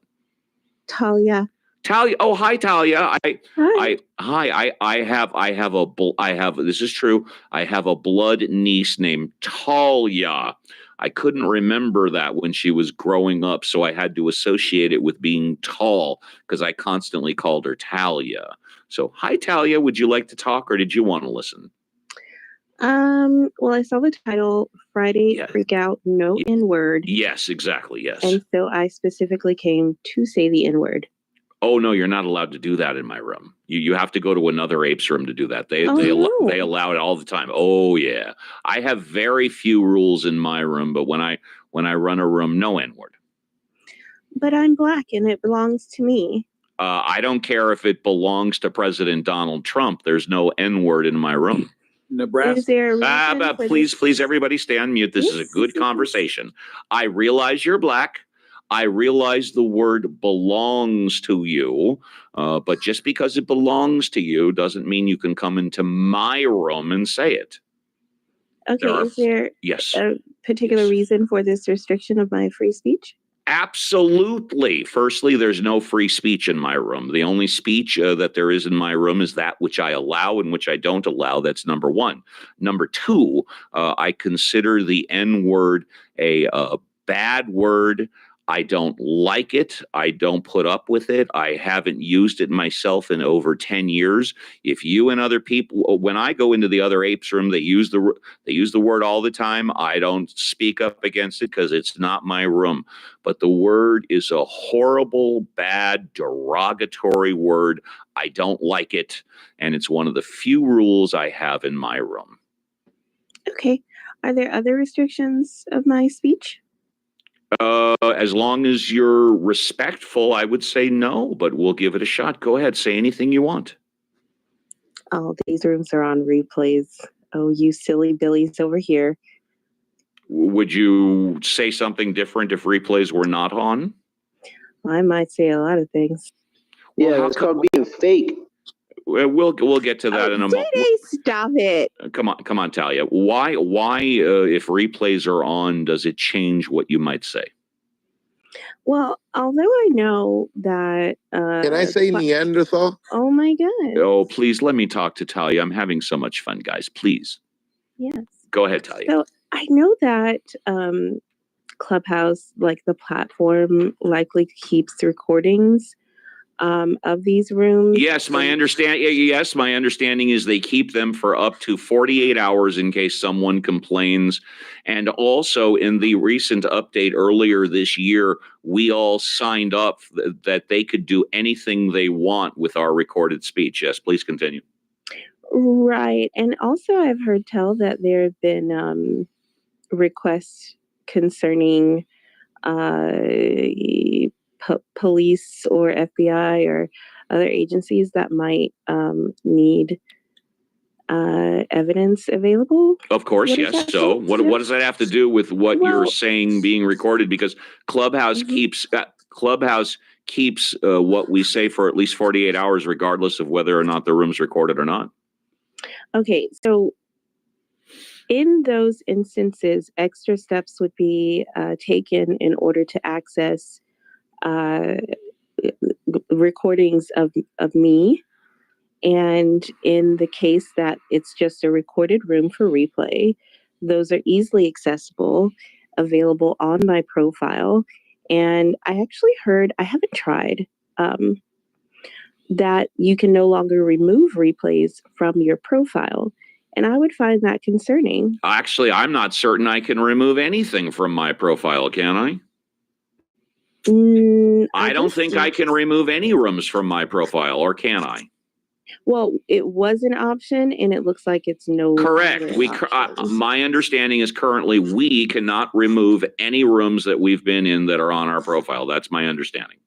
Talia. Talia. Oh, hi, Talia. Hi. I have, this is true. I have a blood niece named Talia. I couldn't remember that when she was growing up, so I had to associate it with being tall because I constantly called her Talia. So, hi, Talia. Would you like to talk, or did you want to listen? Well, I saw the title Friday Freak Out, no N-word. Yes, exactly. Yes. And so I specifically came to say the N-word. Oh no, you're not allowed to do that in my room. You have to go to another apes room to do that. They allow it all the time. Oh yeah. I have very few rules in my room, but when I run a room, no N-word. But I'm black and it belongs to me. I don't care if it belongs to President Donald Trump. There's no N-word in my room. Nebraska. Is there a reason for please, everybody stay on mute. This is a good conversation. I realize you're black. I realize the word belongs to you, but just because it belongs to you doesn't mean you can come into my room and say it. Okay, is there a particular reason for this restriction of my free speech? Absolutely. Firstly, there's no free speech in my room. The only speech that there is in my room is that which I allow and which I don't allow. That's number one. Number two, I consider the N-word a bad word. I don't like it. I don't put up with it. I haven't used it myself in over 10 years. If you and other people, when I go into the other apes room, they use the word all the time. I don't speak up against it because it's not my room. But the word is a horrible, bad, derogatory word. I don't like it. And it's one of the few rules I have in my room. Okay. Are there other restrictions of my speech? As long as you're respectful, I would say no, but we'll give it a shot. Go ahead, say anything you want. Oh, these rooms are on replays. Oh, you silly billies over here. Would you say something different if replays were not on? I might say a lot of things. Yeah, it's called being fake. We'll get to that in a moment. Stop it. Come on, Talia. Why if replays are on, does it change what you might say? Well, although I know that Can I say Neanderthal? Oh my god. Oh, please let me talk to Talia. I'm having so much fun, guys. Please. Yes. Go ahead, Talia. So I know that Clubhouse, like the platform, likely keeps recordings of these rooms. Yes, my understanding is they keep them for up to 48 hours in case someone complains. And also in the recent update earlier this year, we all signed up that they could do anything they want with our recorded speech. Yes, please continue. Right. And also I've heard tell that there have been requests concerning police or FBI or other agencies that might need evidence available. Of course, yes. So what does that have to do with what you're saying being recorded? Because Clubhouse keeps what we say for at least 48 hours, regardless of whether or not the room's recorded or not. Okay, so in those instances, extra steps would be taken in order to access recordings of me. And in the case that it's just a recorded room for replay, those are easily accessible, available on my profile. And I actually heard, I haven't tried, that you can no longer remove replays from your profile. And I would find that concerning. Actually, I'm not certain I can remove anything from my profile, can I? I don't think I can remove any rooms from my profile, or can I? Well, it was an option, and it looks like it's no Correct. longer We, an option. my understanding is currently we cannot remove any rooms that we've been in that are on our profile. That's my understanding.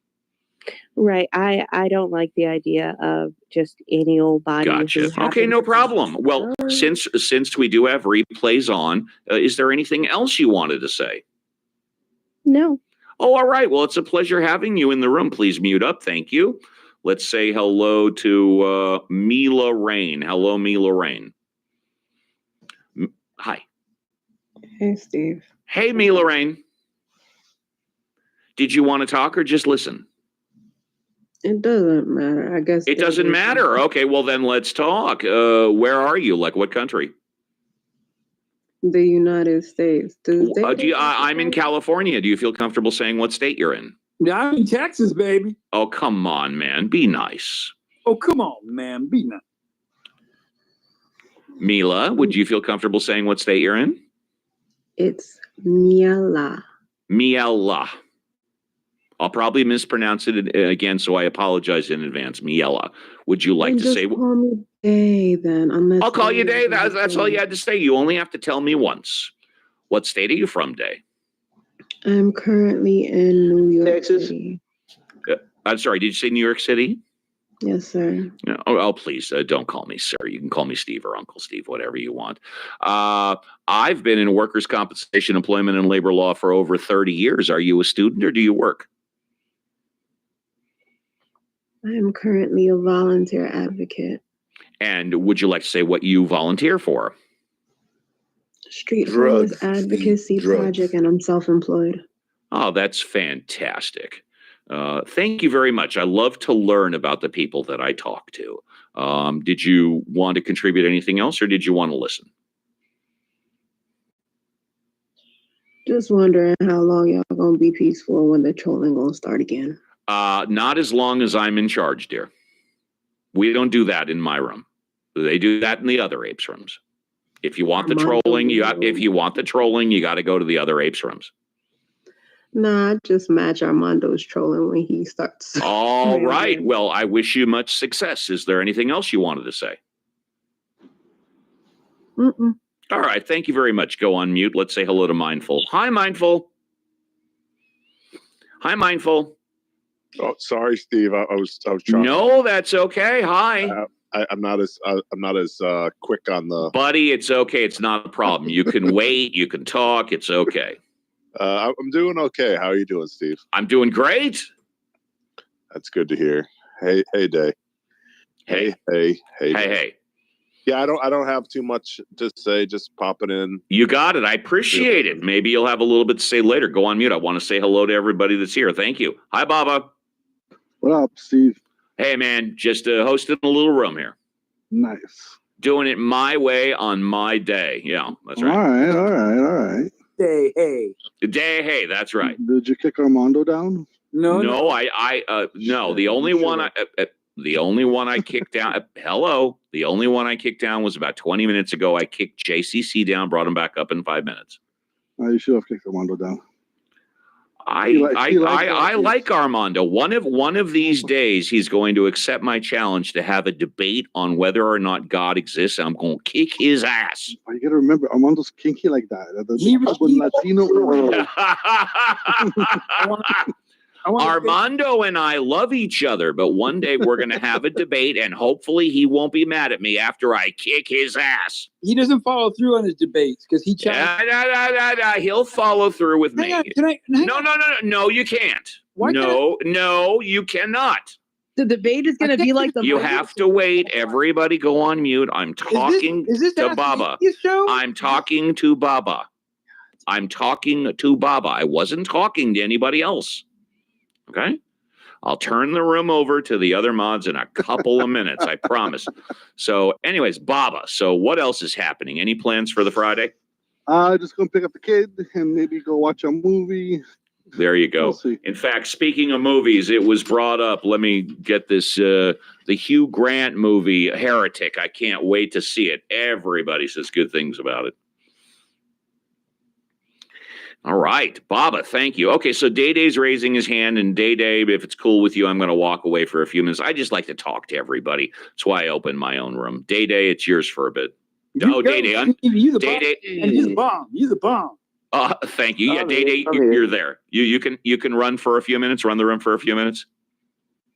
Right. I don't like the idea of just any old body. Gotcha. Okay, no problem. Well, since we do have replays on, is there anything else you wanted to say? No. Oh, all right. Well, it's a pleasure having you in the room. Please mute up. Thank you. Let's say hello to Mila Rain. Hello, Mila Rain. Hi. Hey, Steve. Hey, Mila Rain. Did you want to talk or just listen? It doesn't matter. I guess it doesn't matter. Okay, well then let's talk. Where are you? Like what country? The United States. I'm in California. Do you feel comfortable saying what state you're in? Yeah, I'm in Texas, baby. Oh, come on, man. Be nice. Oh, come on, man. Be nice. Mila, would you feel comfortable saying what state you're in? It's Miela. Miela. I'll probably mispronounce it again, so I apologize in advance. Miela. Would you like to say? Call me Day then. I'll call you Day. That's all you had to say. You only have to tell me once. What state are you from, Day? I'm currently in New York Texas. City. I'm sorry. Did you say New York City? Yes, sir. Oh, please don't call me sir. You can call me Steve or Uncle Steve, whatever you want. I've been in workers' compensation, employment, and labor law for over 30 years. Are you a student or do you work? I am currently a volunteer advocate. And would you like to say what you volunteer for? Street Homeless Advocacy Project, and I'm self-employed. Oh, that's fantastic. Thank you very much. I love to learn about the people that I talk to. Did you want to contribute anything else or did you want to listen? Just wondering how long y'all gonna be peaceful when the trolling gonna start again. Not as long as I'm in charge, dear. We don't do that in my room. They do that in the other apes rooms. If you want the trolling, you got to go to the other apes rooms. Nah, I just match Armando's trolling when he starts. All right. Well, I wish you much success. Is there anything else you wanted to say? Mm-mm. All right. Thank you very much. Go on mute. Let's say hello to Mindful. Hi, Mindful. Hi, Mindful. Oh, sorry, Steve. I was trying. No, that's okay. Hi. I'm not as quick on the. Buddy, it's okay. It's not a problem. You can wait. You can talk. It's okay. I'm doing okay. How are you doing, Steve? I'm doing great. That's good to hear. Hey, Day. Hey. Yeah, I don't have too much to say. Just popping in. You got it. I appreciate it. Maybe you'll have a little bit to say later. Go on mute. I want to say hello to everybody that's here. Thank you. Hi, Baba. What up, Steve? Hey, man. Just hosting a little room here. Nice. Doing it my way on my day. Yeah, that's right. All right. Hey. Hey, that's right. Did you kick Armando down? No. No. The only one I kicked down. Hello. The only one I kicked down was about 20 minutes ago. I kicked JCC down, brought him back up in 5 minutes. You should have kicked Armando down. I like Armando. One of these days, he's going to accept my challenge to have a debate on whether or not God exists. I'm going to kick his ass. You got to remember, Armando's kinky like that. Armando and I love each other, but one day we're going to have a debate, and hopefully he won't be mad at me after I kick his ass. He doesn't follow through on his debates because he he'll follow through with me. No, you can't. No, you cannot. The debate is going to be like the. You have to wait. Everybody go on mute. I'm talking to Baba. I'm talking to Baba. I wasn't talking to anybody else. Okay? I'll turn the room over to the other mods in a couple of minutes, I promise. So anyways, Baba, so what else is happening? Any plans for the Friday? Just going to pick up the kid and maybe go watch a movie. There you go. In fact, speaking of movies, it was brought up. Let me get this. The Hugh Grant movie, Heretic. I can't wait to see it. Everybody says good things about it. All right, Baba, thank you. Okay, so Day Day's raising his hand, and Day Day, if it's cool with you, I'm going to walk away for a few minutes. I just like to talk to everybody. That's why I opened my own room. Day Day, it's yours for a bit. Day Day, you the Day bomb. Day, And you the bomb. You the bomb. Thank you. Yeah, I'm Day here. Day, you're there. You can run for a few minutes. Run the room for a few minutes.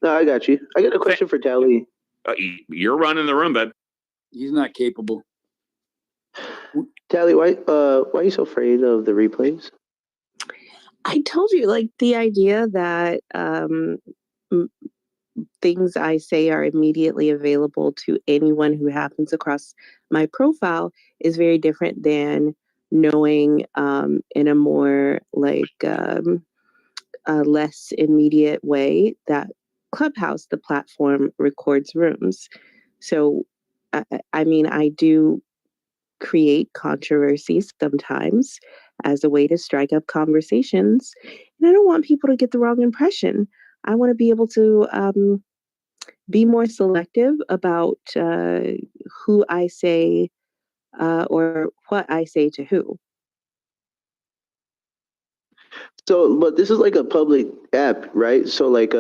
No, I got you. I got a question for Tally. You're running the room, bud. He's not capable. Tally, why are you so afraid of the replays? I told you, like, the idea that things I say are immediately available to anyone who happens across my profile is very different than knowing in a more less immediate way that Clubhouse, the platform, records rooms. So, I mean, I do create controversy sometimes as a way to strike up conversations. And I don't want people to get the wrong impression. I want to be able to be more selective about who I say or what I say to who. So, but this is like a public app, right? So, like,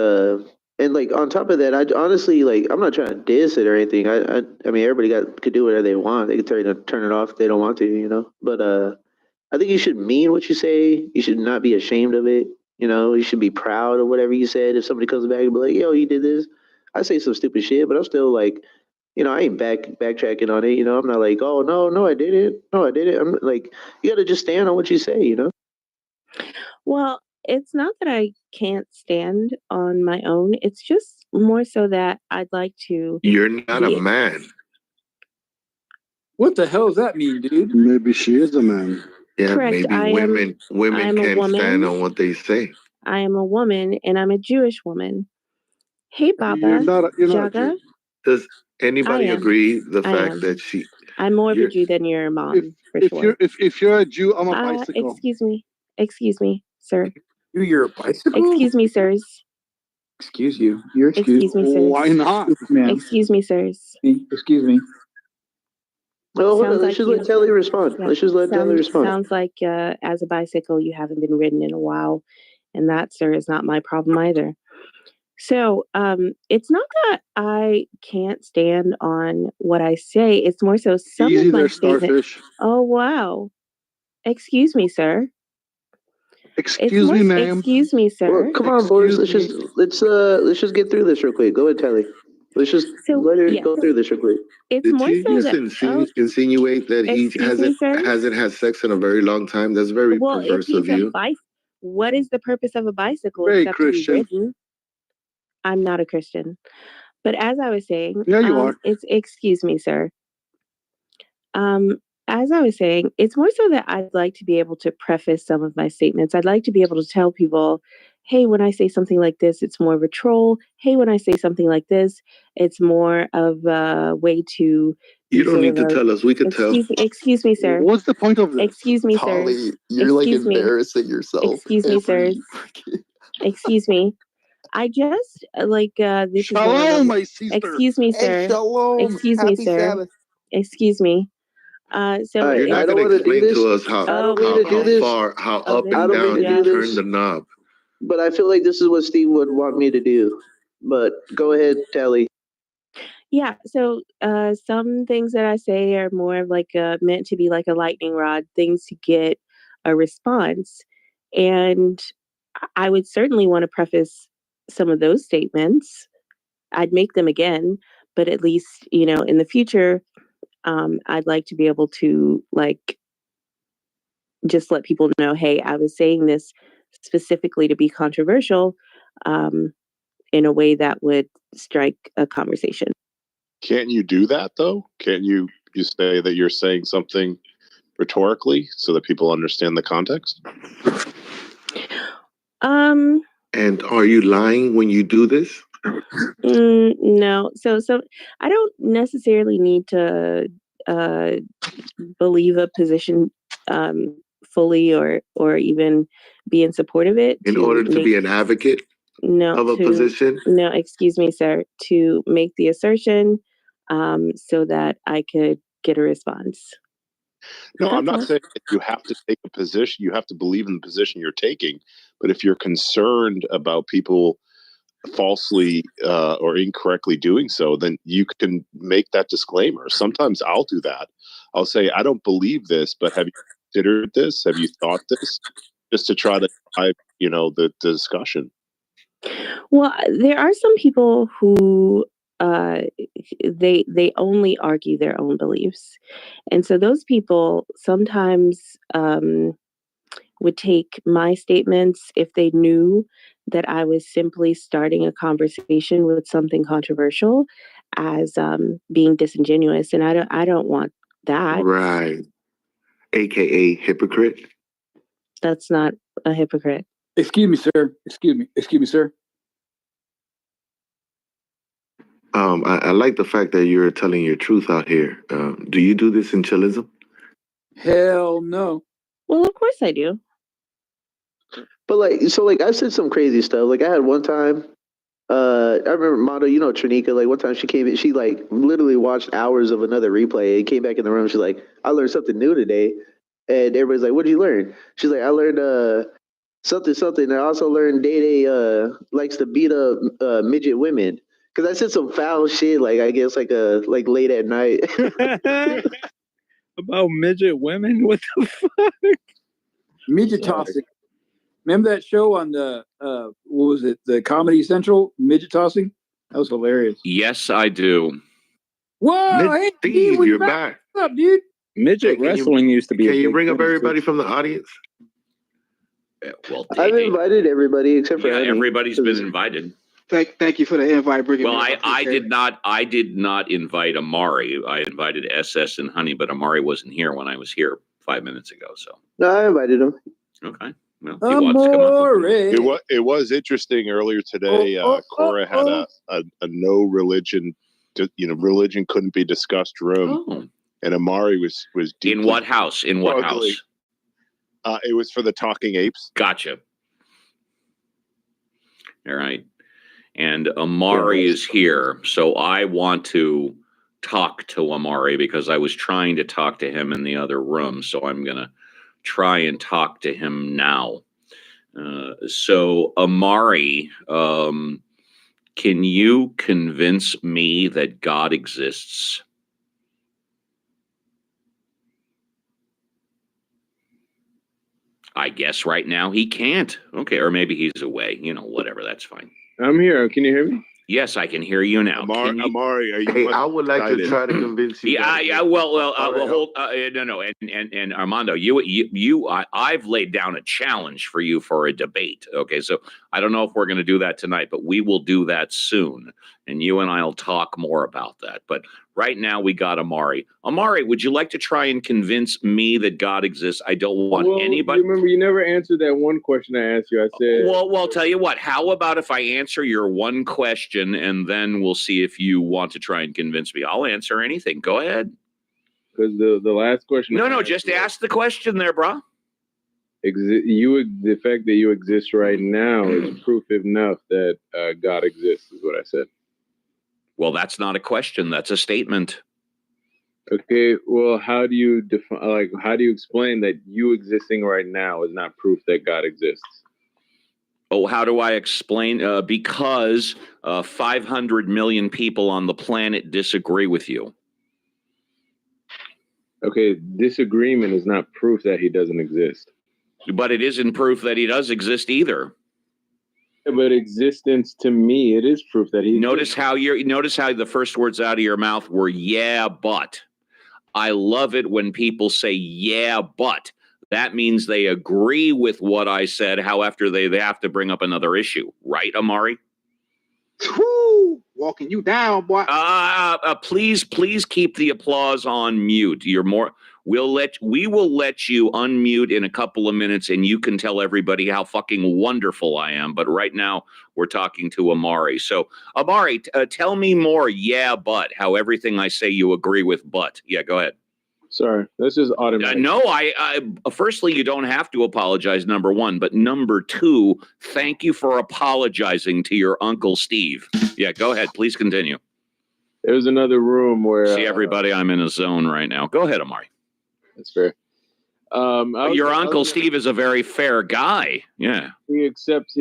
and like on top of that, I honestly like I'm not trying to diss it or anything. I mean, everybody could do whatever they want. They could turn it off if they don't want to, you know. But I think you should mean what you say. You should not be ashamed of it. You know, you should be proud of whatever you said. If somebody comes back and be like, "Yo, you did this," I say some stupid shit, but I'm still like, you know, I ain't backtracking on it. You know, I'm not like, "Oh no, I didn't. No, I didn't." I'm like, you got to just stand on what you say. You know. Well, it's not that I can't stand on my own. It's just more so that I'd like to. You're not a man. What the hell does that mean, dude? Maybe she is a man. Yeah, Correct. maybe women can't stand on what they say. I am a woman, and I'm a Jewish woman. Hey, Baba, You're not a Jaga. Jew. Does anybody agree the I fact am. that she? I'm more of a Jew than your mom, for sure. If you're a Jew, I'm a bicycle. Excuse me, sir. You're a bicycle? Excuse me, sirs. Excuse you. You're excused. Excuse me, sirs. Why not? Excuse me, sirs. Excuse me. No, hold on. Let's just let Telly respond. Yeah. Let's just let Telly respond. Sounds like as a bicycle, you haven't been ridden in a while. And that, sir, is not my problem either. So it's not that I can't stand on what I say. It's more so some Easy of my there, statements. starfish. Oh, wow. Excuse me, sir. Excuse me, ma'am. Excuse me, sir. Well, come on, boys. Let's just get through this real quick. Go ahead, Telly. Let's just let her go through this real quick. It's Did more she so just that insinuate that he excuse me, sir? hasn't had sex in a very long time? That's very Well, if perverse of he's a you. what is the purpose of a bicycle Very except to be Christian. ridden? I'm not a Christian. But as I was saying, Yeah, you are. It's excuse me, sir. As I was saying, it's more so that I'd like to be able to preface some of my statements. I'd like to be able to tell people, hey, when I say something like this, it's more of a troll. Hey, when I say something like this, it's more of a way to. You don't need to tell us. We can tell. Excuse me, sir. What's the point of this? Excuse me, sir. Polly, you're like embarrassing yourself. Excuse me, sirs. Excuse me. I just this Shalom, my sister. Excuse me, sir. Hey, shalom. Excuse Happy me, sir. Sabbath. Excuse me. So you're not going to explain to us how up and down you turn the knob. But I feel like this is what Steve would want me to do. But go ahead, Telly. Yeah, so some things that I say are more of like meant to be like a lightning rod, things to get a response. And I would certainly want to preface some of those statements. I'd make them again, but at least, you know, in the future, I'd like to be able to like just let people know, hey, I was saying this specifically to be controversial in a way that would strike a conversation. Can't you do that though? Can't you say that you're saying something rhetorically so that people understand the context? And are you lying when you do this? No. So I don't necessarily need to believe a position fully or even be in support of it. In order to be an advocate of a position? No, excuse me, sir. To make the assertion so that I could get a response. No, I'm not saying that you have to take a position. You have to believe in the position you're taking. But if you're concerned about people falsely or incorrectly doing so, then you can make that disclaimer. Sometimes I'll do that. I'll say, I don't believe this, but have you considered this? Have you thought this? Just to try to drive, the discussion. Well, there are some people who they only argue their own beliefs, and so those people sometimes would take my statements if they knew that I was simply starting a conversation with something controversial as being disingenuous, and I don't want that. Right. AKA hypocrite. That's not a hypocrite. Excuse me, sir. Excuse me, sir. I like the fact that you're telling your truth out here. Do you do this in chillism? Hell no. Well, of course I do. But I said some crazy stuff. Like I had one time, I remember Mondo, Trinika, like one time she came in, she like literally watched hours of another replay and came back in the room. She's like, I learned something new today. And everybody's like, what did you learn? She's like, I learned something. I also learned Day likes to beat up midget women. Because I said some foul shit, like I guess like late at night. About midget women? What the fuck? Midget tossing. Remember that show on the what was it? The Comedy Central, midget tossing? That was hilarious. Yes, I do. Whoa, hey Steve, you're back. What's up, dude? Midget wrestling used to be. Can you bring up everybody from the audience? Well, I've invited everybody except for Annie. everybody's been invited. Thank you for the invite. Well, I did not invite Amari. I invited SS and Honey, but Amari wasn't here when I was here 5 minutes ago. So no, I invited him. Okay. Well, he wants to come up. It was interesting earlier today. Cora had a no religion, religion couldn't be discussed room, and Amari was in what house? In what struggling. house? It was for the Talking Apes. Gotcha. All right. And Amari is here, so I want to talk to Amari because I was trying to talk to him in the other room, so I'm going to try and talk to him now. So Amari, can you convince me that God exists? I guess right now he can't. Okay, or maybe he's away. Whatever, that's fine. I'm here. Can you hear me? Yes, I can hear you now. Amari, are you? Hey, I would like to try to convince you. Yeah. Well, hold. No, and Armando, I've laid down a challenge for you for a debate. Okay, so I don't know if we're going to do that tonight, but we will do that soon, and you and I'll talk more about that. But right now, we got Amari. Amari, would you like to try and convince me that God exists? I don't want anybody. Remember, you never answered that one question I asked you. I said, well, I'll tell you what. How about if I answer your one question, and then we'll see if you want to try and convince me? I'll answer anything. Go ahead. Because the last question. No, just ask the question there, bro. The fact that you exist right now is proof enough that God exists, is what I said. Well, that's not a question. That's a statement. Okay. Well, how do you define? How do you explain that you existing right now is not proof that God exists? Oh, how do I explain? Because 500 million people on the planet disagree with you. Okay, disagreement is not proof that he doesn't exist. But it isn't proof that he does exist either. But existence to me, it is proof that he. Notice how the first words out of your mouth were "yeah, but." I love it when people say "yeah, but." That means they agree with what I said. However, they have to bring up another issue, right, Amari? Woo! Walking you down, boy. Please keep the applause on mute. We will let you unmute in a couple of minutes, and you can tell everybody how fucking wonderful I am. But right now, we're talking to Amari. So, Amari, tell me more. Yeah, but how everything I say you agree with. But yeah, go ahead. Sorry, this is automatic. No, I firstly, you don't have to apologize, number one. But number two, thank you for apologizing to your Uncle Steve. Yeah, go ahead. Please continue. There's another room where... See, everybody, I'm in a zone right now. Go ahead, Amari. That's fair. Your Uncle Steve is a very fair guy. Yeah. He accepts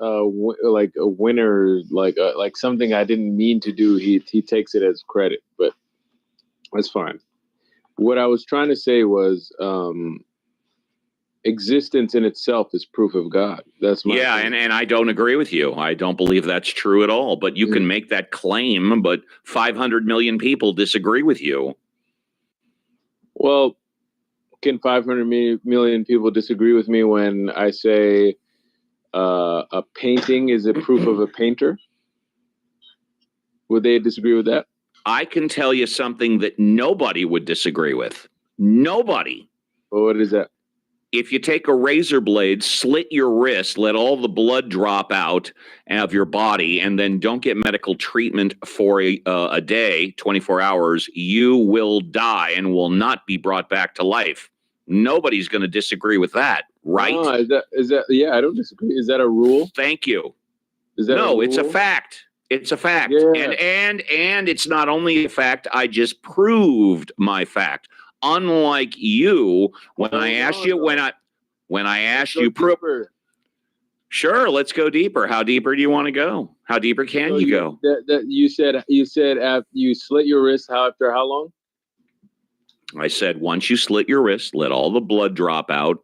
like a winner, like something I didn't mean to do. He takes it as credit, but that's fine. What I was trying to say was existence in itself is proof of God. That's my opinion. and I don't agree with you. I don't believe that's true at all. But you can make that claim, but 500 million people disagree with you. Well, can 500 million people disagree with me when I say a painting is a proof of a painter? Would they disagree with that? I can tell you something that nobody would disagree with. Nobody. Well, what is that? If you take a razor blade, slit your wrist, let all the blood drop out of your body, and then don't get medical treatment for a day, 24 hours, you will die and will not be brought back to life. Nobody's going to disagree with that, right? Oh, is that? Yeah, I don't disagree. Is that a rule? Thank you. Is that no? It's a fact. It's a fact. Yeah. And it's not only a fact. I just proved my fact. Unlike you, when I asked you, sure, let's go deeper. How deeper do you want to go? How deeper can you go? You said after you slit your wrist. After how long? I said once you slit your wrist, let all the blood drop out,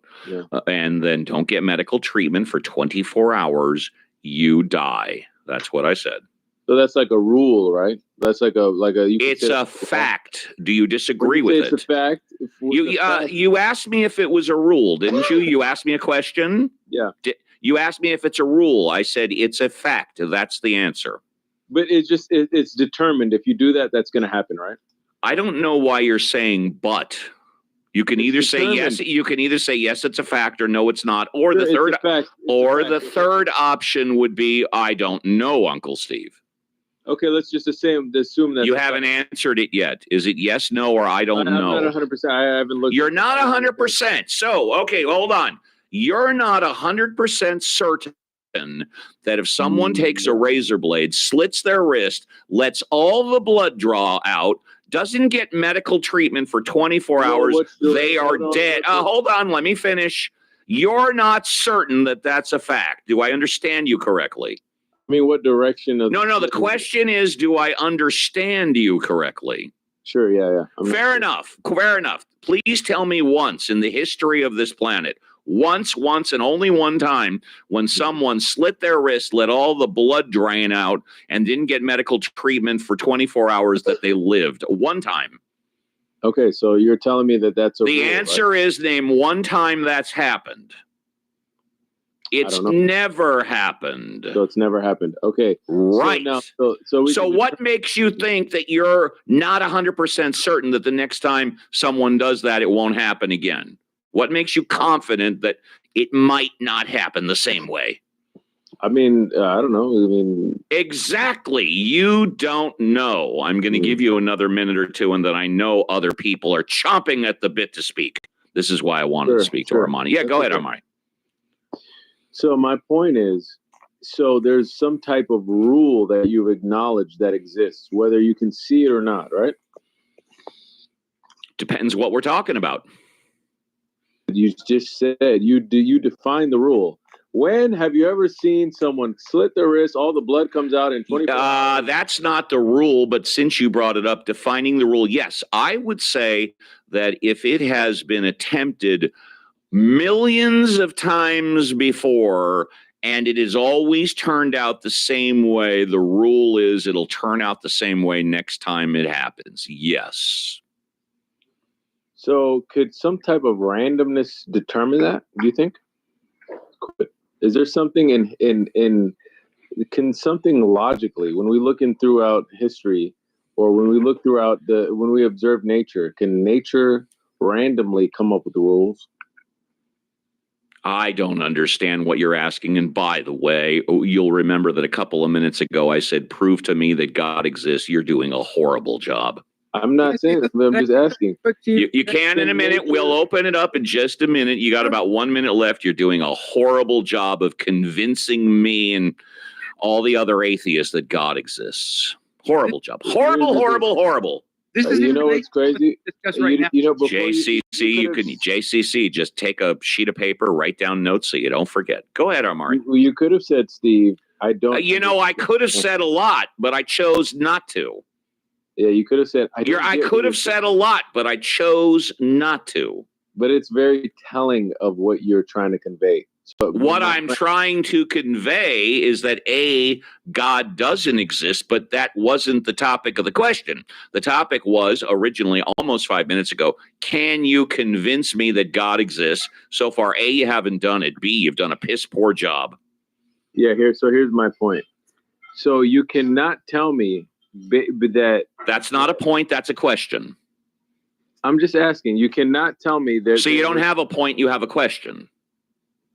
and then don't get medical treatment for 24 hours. You die. That's what I said. So that's like a rule, right? That's like a. It's a fact. Do you disagree with it? It's a fact. You asked me if it was a rule, didn't you? You asked me a question. Yeah. You asked me if it's a rule. I said it's a fact. That's the answer. But it's determined. If you do that, that's going to happen, right? I don't know why you're saying but. You can either say yes. You can either say yes, it's a fact, or no, it's not. Or the third option would be I don't know, Uncle Steve. Okay, let's just assume that you haven't answered it yet. Is it yes, no, or I don't know? I'm not 100%. I haven't looked. You're not 100%. So, okay, hold on. You're not 100% certain that if someone takes a razor blade, slits their wrist, lets all the blood draw out, doesn't get medical treatment for 24 hours, they are dead. Hold on, let me finish. You're not certain that that's a fact. Do I understand you correctly? I mean, what direction? No, the question is, do I understand you correctly? Sure, yeah. Fair enough. Please tell me once in the history of this planet, once and only one time, when someone slit their wrist, let all the blood drain out, and didn't get medical treatment for 24 hours that they lived. One time. Okay, so you're telling me that that's a The rule, answer is name one time that's happened. It's never happened. So it's never happened. Okay. Right. So what makes you think that you're not 100% certain that the next time someone does that, it won't happen again? What makes you confident that it might not happen the same way? I mean, I don't know. Exactly. You don't know. I'm going to give you another minute or two, and then I know other people are chomping at the bit to speak. This is why I wanted to speak to Armani. Yeah, go ahead, Armani. So my point is, there's some type of rule that you've acknowledged that exists, whether you can see it or not, right? Depends what we're talking about. You just said you define the rule. When have you ever seen someone slit their wrist, all the blood comes out in 24 hours? That's not the rule, but since you brought it up, defining the rule, yes, I would say that if it has been attempted millions of times before, and it has always turned out the same way, the rule is it'll turn out the same way next time it happens. Yes. So could some type of randomness determine that, do you think? Is there something can something logically, when we look throughout history, or when we look when we observe nature, can nature randomly come up with the rules? I don't understand what you're asking. And by the way, you'll remember that a couple of minutes ago, I said, prove to me that God exists. You're doing a horrible job. I'm not saying that. I'm just asking. You can in a minute. We'll open it up in just a minute. You got about 1 minute left. You're doing a horrible job of convincing me and all the other atheists that God exists. Horrible job. Horrible. This is you know what's crazy? Discuss right now. You know, before JCC, you can JCC. Just take a sheet of paper, write down notes so you don't forget. Go ahead, Amari. You could have said, Steve, I don't. You know, I could have said a lot, but I chose not to. Yeah, you could have said. I could have said a lot, but I chose not to. But it's very telling of what you're trying to convey. So what I'm trying to convey is that A, God doesn't exist, but that wasn't the topic of the question. The topic was originally almost 5 minutes ago, can you convince me that God exists? So far, A, you haven't done it. B, you've done a piss poor job. Yeah, here's my point. So you cannot tell me that... That's not a point, that's a question. I'm just asking. You cannot tell me that... So you don't have a point, you have a question.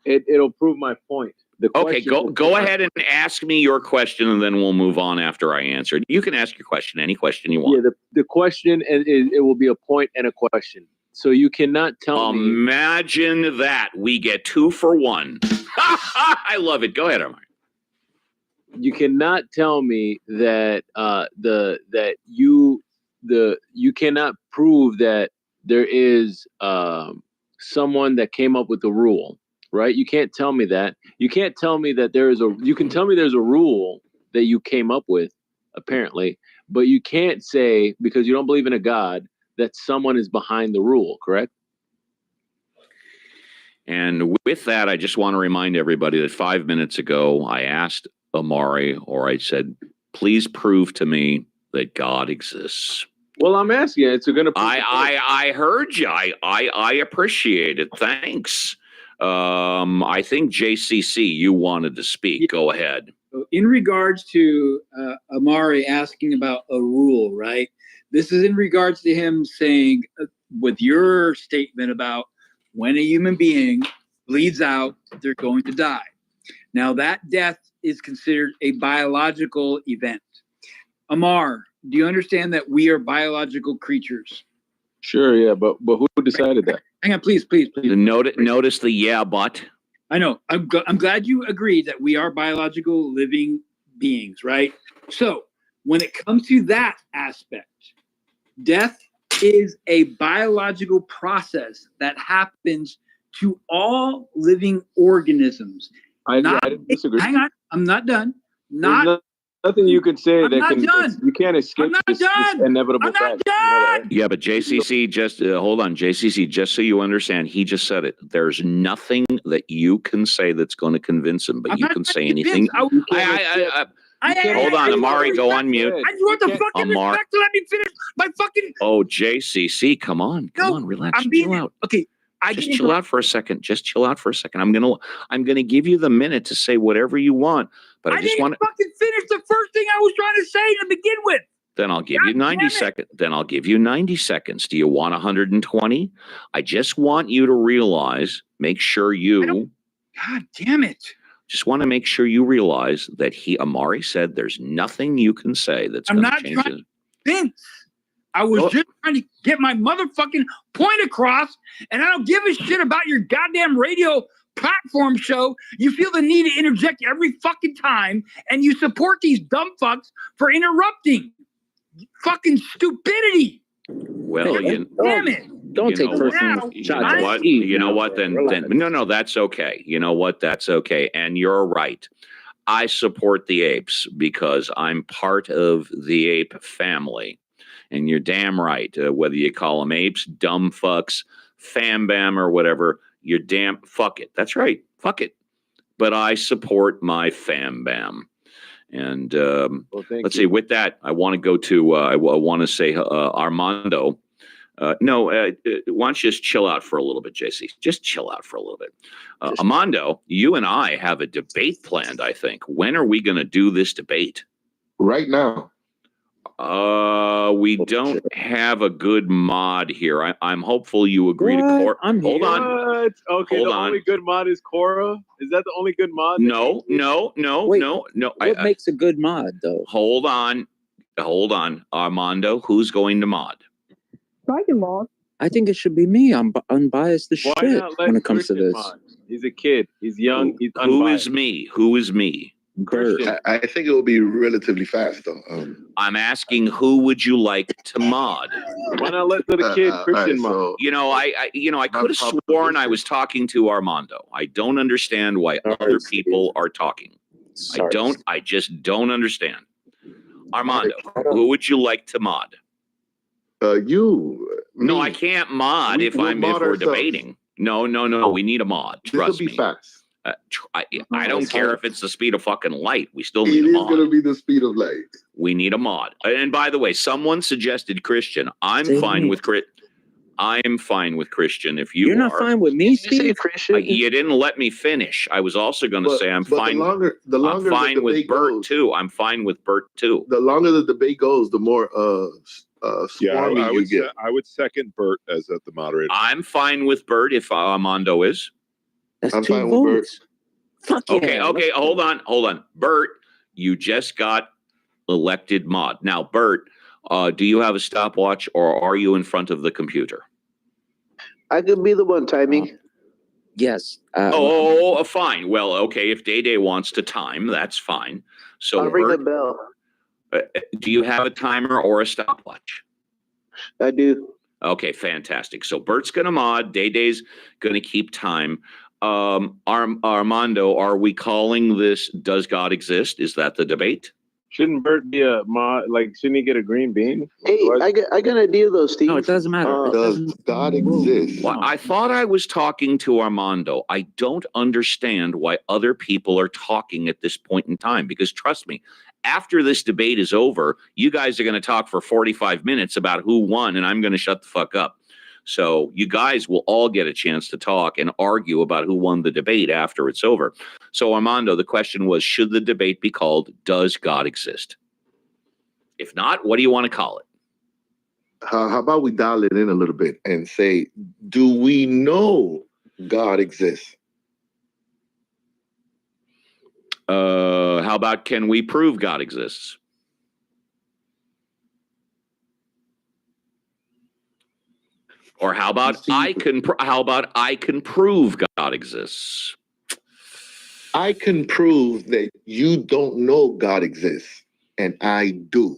It'll prove my point. Okay, go ahead and ask me your question, and then we'll move on after I answer. You can ask your question, any question you want. Yeah, the question, and it will be a point and a question. So you cannot tell me... Imagine that. We get 2 for 1. I love it. Go ahead, Omar. You cannot tell me that you cannot prove that there is someone that came up with the rule. Right? You can't tell me that. You can't tell me that you can tell me there's a rule that you came up with, apparently, but you can't say, because you don't believe in a God, that someone is behind the rule, correct? And with that, I just want to remind everybody that 5 minutes ago, I asked Amari, or I said, please prove to me that God exists. Well, I'm asking. It's going to. I heard you. I appreciate it. Thanks. I think JCC, you wanted to speak. Go ahead. In regards to Amari asking about a rule, right? This is in regards to him saying, with your statement about when a human being bleeds out, they're going to die. Now, that death is considered a biological event. Amar, do you understand that we are biological creatures? Sure, yeah, but who decided that? Hang on, please. Notice the yeah, but. I know. I'm glad you agreed that we are biological living beings, right? So when it comes to that aspect, death is a biological process that happens to all living organisms. I disagree. Hang on. I'm not done. Nothing you could say you can't escape this inevitable fact. Yeah, but JCC, just hold on. JCC, just so you understand, he just said it. There's nothing that you can say that's going to convince him, but you can say anything. Hold on, Amari, go on mute. I just want the fucking respect to let me finish my fucking... Oh, JCC, come on, relax, chill out. Okay. Just chill out for a second. I'm gonna give you the minute to say whatever you want, but I just want to fucking finish the first thing I was trying to say to begin with. Then I'll give you 90 seconds. Then I'll give you 90 seconds. Do you want 120? I just want you to realize, make sure you. God damn it! Just want to make sure you realize that Amari said there's nothing you can say that's going to change it. Vince. I was just trying to get my motherfucking point across, and I don't give a shit about your goddamn radio platform show. You feel the need to interject every fucking time, and you support these dumb fucks for interrupting. Fucking stupidity. Well, damn it. Don't take personal shots. You know what? Then no, that's okay. You know what? That's okay. And you're right. I support the apes because I'm part of the ape family. And you're damn right. Whether you call them apes, dumb fucks, fam bam, or whatever, you're damn fuck it. That's right. Fuck it. But I support my fam bam. And let's see. With that, I want to go to. I want to say Armando. Why don't you just chill out for a little bit, JC? Just chill out for a little bit. Armando, you and I have a debate planned. I think. When are we going to do this debate? Right now. We don't have a good mod here. I'm hopeful you agree to Cora. Hold on. Okay, Hold the on. only good mod is Cora? Is that the only good mod? No. Wait, what makes a good mod, though? Hold on. Armando, who's going to mod? I can mod. I think it should be me. I'm unbiased as shit when it comes to this. Mod? He's a kid. He's young. He's Who unbiased. is me? Who is me? Christian, I think it will be relatively fast, though. I'm asking, who would you like to mod? Why not let the kid Christian mod? So I could have sworn I was talking to Armando. I don't understand why other people are talking. I just don't understand. Armando, who would you like to mod? You. No, I can't mod if we're debating. No. We need a mod. Trust me. This will be fast. I don't care if it's the speed of fucking light. We still need a mod. It is going to be the speed of light. We need a mod. And by the way, someone suggested Christian. I'm fine with Christian. If you're not fine with me, Steve. Christian. You didn't let me finish. I was also going to say I'm fine. I'm fine with Bert too. I'm fine with Bert too. The longer the debate goes, the more swarmy you get. I would second Bert as the moderator. I'm fine with Bert if Armando is. I'm fine with Bert. Fuck yeah. Okay. Hold on. Bert, you just got elected mod. Now, Bert, do you have a stopwatch or are you in front of the computer? I could be the one timing. Yes. Fine. Well, okay. If Day wants to time, that's fine. So I'll ring a bell. Do you have a timer or a stopwatch? I do. Okay, fantastic. So Bert's going to mod. Day's going to keep time. Armando, are we calling this "Does God Exist"? Is that the debate? Shouldn't Bert be a mod? Like, shouldn't he get a green bean? Hey, I got an idea though, Steve. No, it doesn't matter. Does God exist? Well, I thought I was talking to Armando. I don't understand why other people are talking at this point in time. Because trust me, after this debate is over, you guys are going to talk for 45 minutes about who won, and I'm going to shut the fuck up. So you guys will all get a chance to talk and argue about who won the debate after it's over. So Armando, the question was, should the debate be called "Does God Exist"? If not, what do you want to call it? How about we dial it in a little bit and say, do we know God exists? How about, can we prove God exists? Or how about I can prove God exists? I can prove that you don't know God exists, and I do.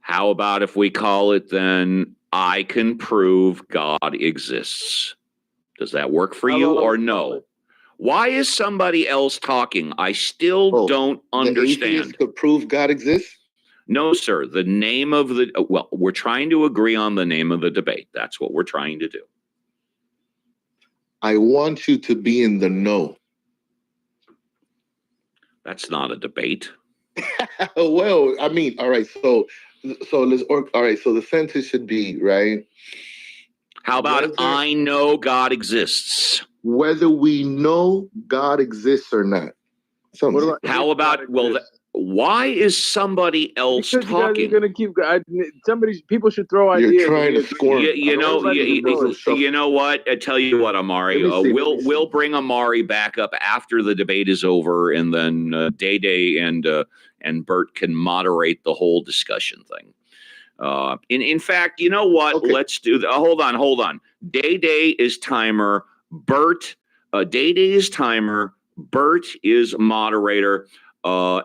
How about if we call it then, I can prove God exists? Does that work for you or no? Why is somebody else talking? I still don't understand. The atheist could prove God exists? No, sir. The name of the, well, we're trying to agree on the name of the debate. That's what we're trying to do. I want you to be in the know. That's not a debate. Well, I mean, all right. So let's. All right. So the sentence should be right. How about I know God exists? Whether we know God exists or not. How about why is somebody else because talking? You guys are gonna keep. People should throw ideas. You're trying to squirm. You know what? I tell you what, Amari. We'll bring Amari back up after the debate is over, and then Day and Bert can moderate the whole discussion thing. In fact, you know what? Okay. Let's do that. Hold on. Day is timer. Bert. Day is timer. Bert is moderator.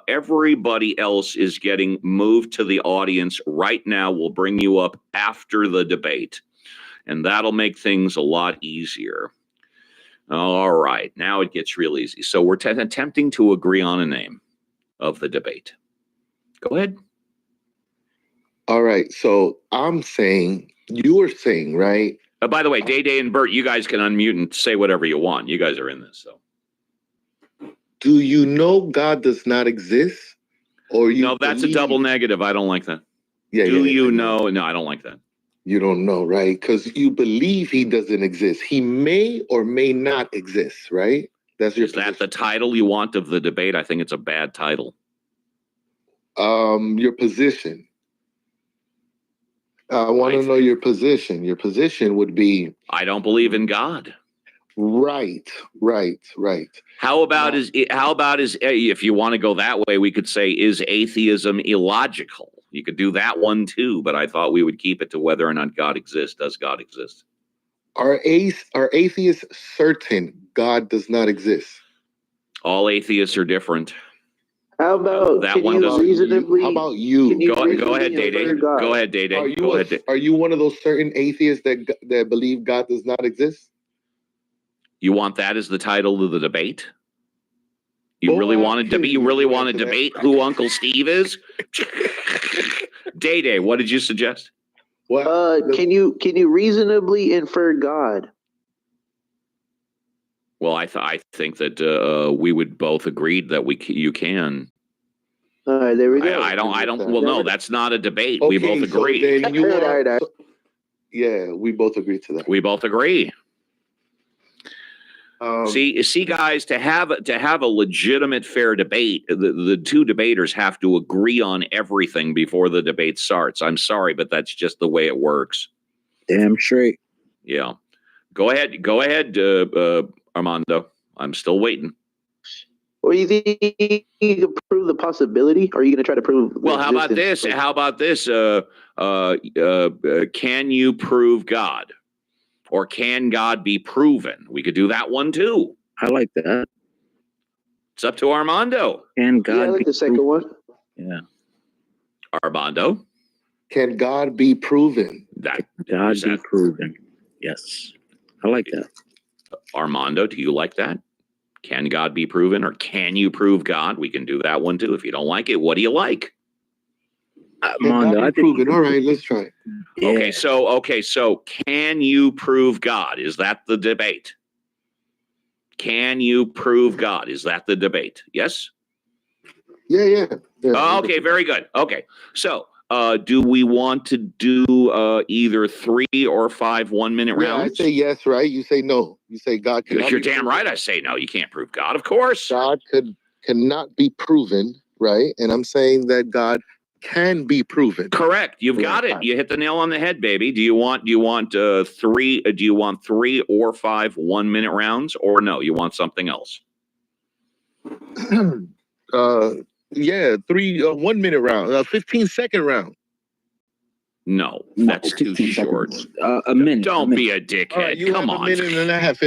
Everybody else is getting moved to the audience right now. We'll bring you up after the debate, and that'll make things a lot easier. All right, now it gets real easy. So we're attempting to agree on a name of the debate. Go ahead. All right, so I'm saying, you were saying, right? By the way, Day and Bert, you guys can unmute and say whatever you want. You guys are in this, so. Do you know God does not exist? Or you? No, that's a double negative. I don't like that. Yeah. Do you know? No, I don't like that. You don't know, right? Because you believe he doesn't exist. He may or may not exist, right? That's your. Is that the title you want of the debate? I think it's a bad title. Your position. I want to know your position. Your position would be, I don't believe in God. Right. How about if you want to go that way, we could say, is atheism illogical? You could do that one too, but I thought we would keep it to whether or not God exists. Does God exist? Are atheists certain God does not exist? All atheists are different. How about that can one you doesn't. reasonably? How about you? Can you Go ahead, reasonably Day. infer God? Go ahead, Day. Are you one of those certain atheists that believe God does not exist? You want that as the title of the debate? You Boy, really wanted to be? You really want to answer that. debate who Uncle Steve is? Day, what did you suggest? What? Can you reasonably infer God? Well, I think that we would both agree that you can. All right, there we go. I don't. Well, no, that's not a debate. Okay, we both agree. So then you All right. are, yeah, we both agree to that. We both agree. See, guys, to have a legitimate, fair debate, the two debaters have to agree on everything before the debate starts. I'm sorry, but that's just the way it works. Damn straight. Yeah. Go ahead, Armando. I'm still waiting. Well, you think you can prove the possibility? Or are you going to try to prove? Well, how about this? How about this? Can you prove God? Or can God be proven? We could do that one too. I like that. It's up to Armando. Can God I like be the second one. Yeah. Armando. Can God be proven? God be proven. Yes. I like that. Armando, do you like that? Can God be proven, or can you prove God? We can do that one too. If you don't like it, what do you like? Armando, I think proven. All right, let's try. Yeah. Okay, so can you prove God? Is that the debate? Can you prove God? Is that the debate? Yes? Yeah. Okay, very good. Okay, so do we want to do either 3 or 5 1-minute rounds? I say yes, right? You say no. You say God cannot. You're damn right. I say no. You can't prove God, of course. God cannot be proven, right? And I'm saying that God can be proven. Correct. You've got it. You hit the nail on the head, baby. Do you want 3? Do you want 3 or 5 1-minute rounds, or no? You want something else? Yeah, 3 1-minute round, 15-second round. No, that's too short. A minute. Don't be a dickhead. You Come have on. a minute and a half.